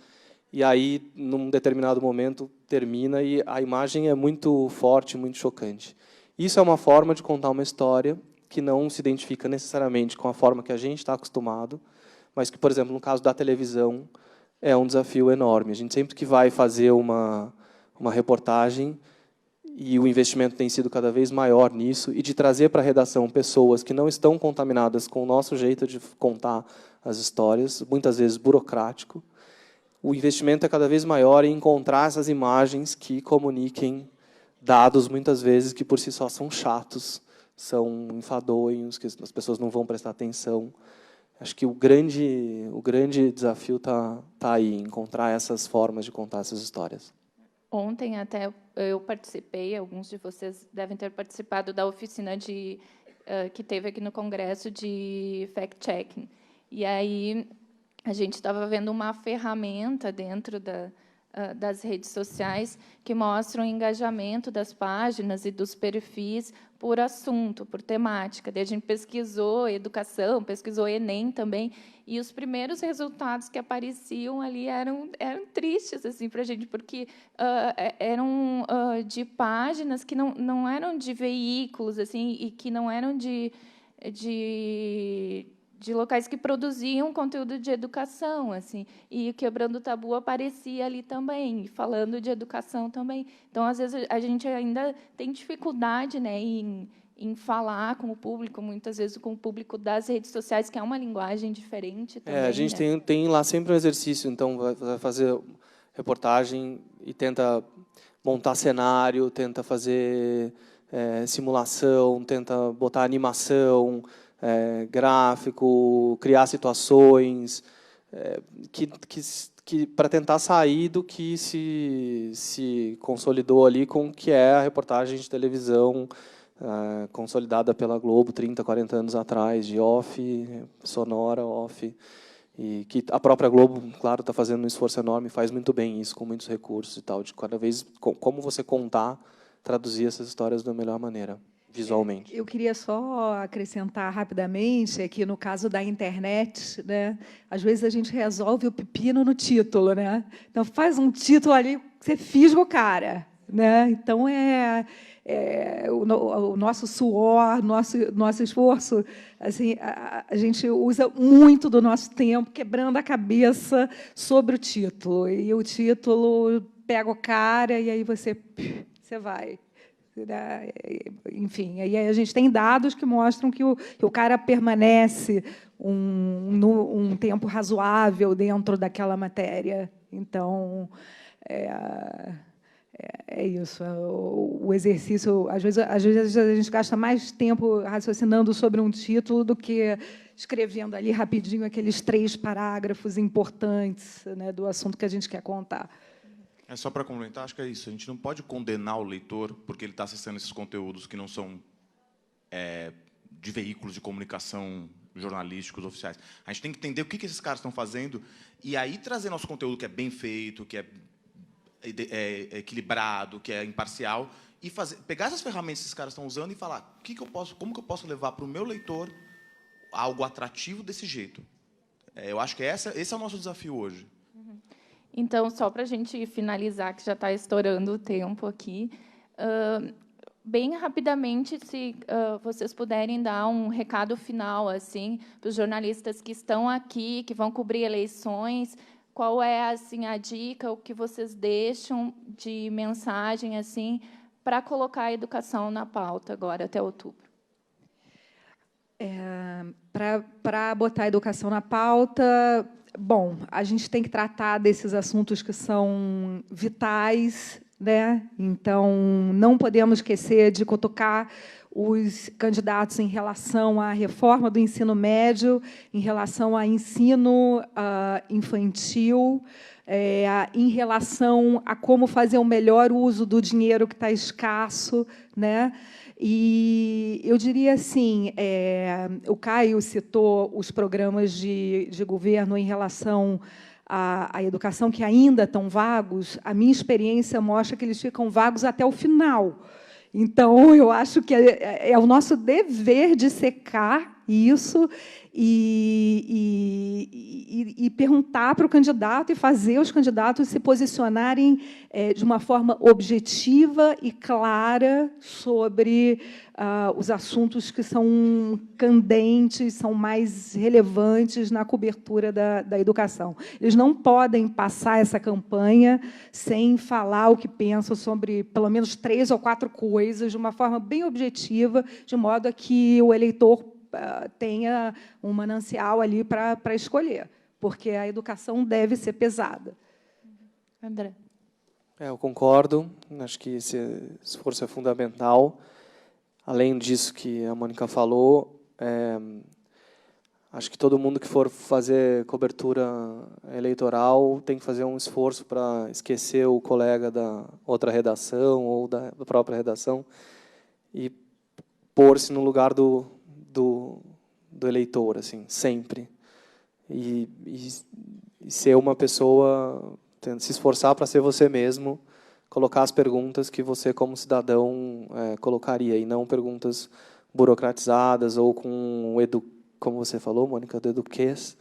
E aí, num determinado momento, termina e a imagem é muito forte, muito chocante. Isso é uma forma de contar uma história que não se identifica necessariamente com a forma que a gente está acostumado, mas que, por exemplo, no caso da televisão, é um desafio enorme. A gente sempre que vai fazer uma reportagem, e o investimento tem sido cada vez maior nisso, e de trazer para a redação pessoas que não estão contaminadas com o nosso jeito de contar as histórias, muitas vezes burocrático, o investimento é cada vez maior em encontrar essas imagens que comuniquem dados, muitas vezes, que por si só são chatos, são enfadonhos, que as pessoas não vão prestar atenção. Acho que o grande desafio está aí, encontrar essas formas de contar essas histórias.
Ontem até eu participei, alguns de vocês devem ter participado da oficina que teve aqui no Congresso de fact-checking. E aí a gente estava vendo uma ferramenta dentro das redes sociais que mostra o engajamento das páginas e dos perfis por assunto, por temática. Daí a gente pesquisou educação, pesquisou Enem também, e os primeiros resultados que apareciam ali eram tristes assim, para a gente, porque eram de páginas que não eram de veículos assim, e que não eram de locais que produziam conteúdo de educação, assim, e o Quebrando o Tabu aparecia ali também, falando de educação também. Então, às vezes, a gente ainda tem dificuldade, né, em falar com o público, muitas vezes com o público das redes sociais, que é uma linguagem diferente também.
A gente,
né?
tem lá sempre um exercício, então, vai fazer reportagem e tenta montar cenário, tenta fazer simulação, tenta botar animação, gráfico, criar situações que para tentar sair do que se consolidou ali com o que é a reportagem de televisão consolidada pela Globo 30, 40 anos atrás, de off, sonora, off, e que a própria Globo, claro, está fazendo um esforço enorme, faz muito bem isso, com muitos recursos e tal, de cada vez como você contar, traduzir essas histórias da melhor maneira, visualmente.
Eu queria só acrescentar rapidamente que, no caso da internet, né, às vezes a gente resolve o pepino no título. Né? Então, faz um título ali que você fisga o cara. Né? Então, o nosso suor, nosso esforço, assim, a gente usa muito do nosso tempo quebrando a cabeça sobre o título. E o título pega o cara e aí você vai. Enfim, aí a gente tem dados que mostram que o cara permanece um tempo razoável dentro daquela matéria. Então, é isso. O exercício, às vezes a gente gasta mais tempo raciocinando sobre um título do que escrevendo ali rapidinho aqueles 3 parágrafos importantes, né, do assunto que a gente quer contar.
Só para complementar, acho que é isso. A gente não pode condenar o leitor porque ele está acessando esses conteúdos que não são de veículos de comunicação jornalísticos oficiais. A gente tem que entender o que esses caras estão fazendo e aí trazer nosso conteúdo que é bem feito, que é equilibrado, que é imparcial, e pegar essas ferramentas que esses caras estão usando e falar como que eu posso levar para o meu leitor algo atrativo desse jeito. Eu acho que esse é o nosso desafio hoje.
Então, só para a gente finalizar, que já está estourando o tempo aqui, bem rapidamente, se vocês puderem dar um recado final assim, para os jornalistas que estão aqui, que vão cobrir eleições, qual é assim, a dica, o que vocês deixam de mensagem assim, para colocar a educação na pauta agora, até outubro?
Para botar a educação na pauta, bom, a gente tem que tratar desses assuntos que são vitais, né? Então, não podemos esquecer de cutucar os candidatos em relação à reforma do ensino médio, em relação ao ensino infantil, em relação a como fazer um melhor uso do dinheiro que está escasso, né? E eu diria assim, o Caio citou os programas de governo em relação à educação, que ainda estão vagos. A minha experiência mostra que eles ficam vagos até o final. Então, eu acho que é o nosso dever dissecar isso e perguntar para o candidato e fazer os candidatos se posicionarem de uma forma objetiva e clara sobre os assuntos que são candentes, são mais relevantes na cobertura da educação. Eles não podem passar essa campanha sem falar o que pensam sobre, pelo menos, 3 ou 4 coisas, de uma forma bem objetiva, de modo a que o eleitor tenha um manancial ali para escolher, porque a educação deve ser pesada.
André.
Eu concordo, acho que esse esforço é fundamental. Além disso que a Mônica falou, acho que todo mundo que for fazer cobertura eleitoral tem que fazer um esforço para esquecer o colega da outra redação ou da própria redação e pôr-se no lugar do eleitor, assim, sempre. E ser uma pessoa, se esforçar para ser você mesmo, colocar as perguntas que você, como cidadão, colocaria, e não perguntas burocratizadas ou com como você falou, Mônica, do eduquês.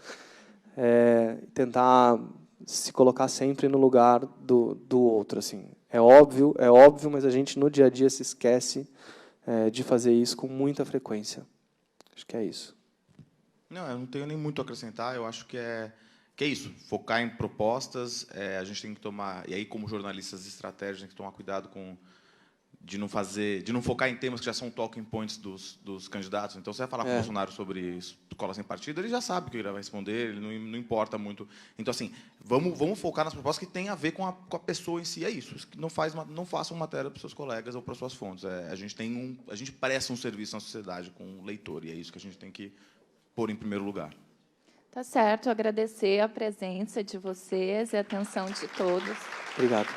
Tentar se colocar sempre no lugar do outro. Assim. É óbvio, mas a gente, no dia a dia, se esquece de fazer isso com muita frequência. Acho que é isso.
Não, eu não tenho nem muito a acrescentar. Eu acho que é isso. Focar em propostas. A gente tem que tomar, e aí como jornalistas de estratégia, tem que tomar cuidado de não focar em temas que já são talking points dos candidatos. Então, você vai falar com o Bolsonaro sobre escola sem partido, ele já sabe o que ele vai responder, ele não importa muito. Então, assim, vamos focar nas propostas que têm a ver com a pessoa em si. É isso. Não façam matéria para os seus colegas ou para as suas fontes. A gente presta um serviço na sociedade com o leitor, e é isso que a gente tem que pôr em primeiro lugar.
Tá certo, agradecer a presença de vocês e a atenção de todos.
Obrigado.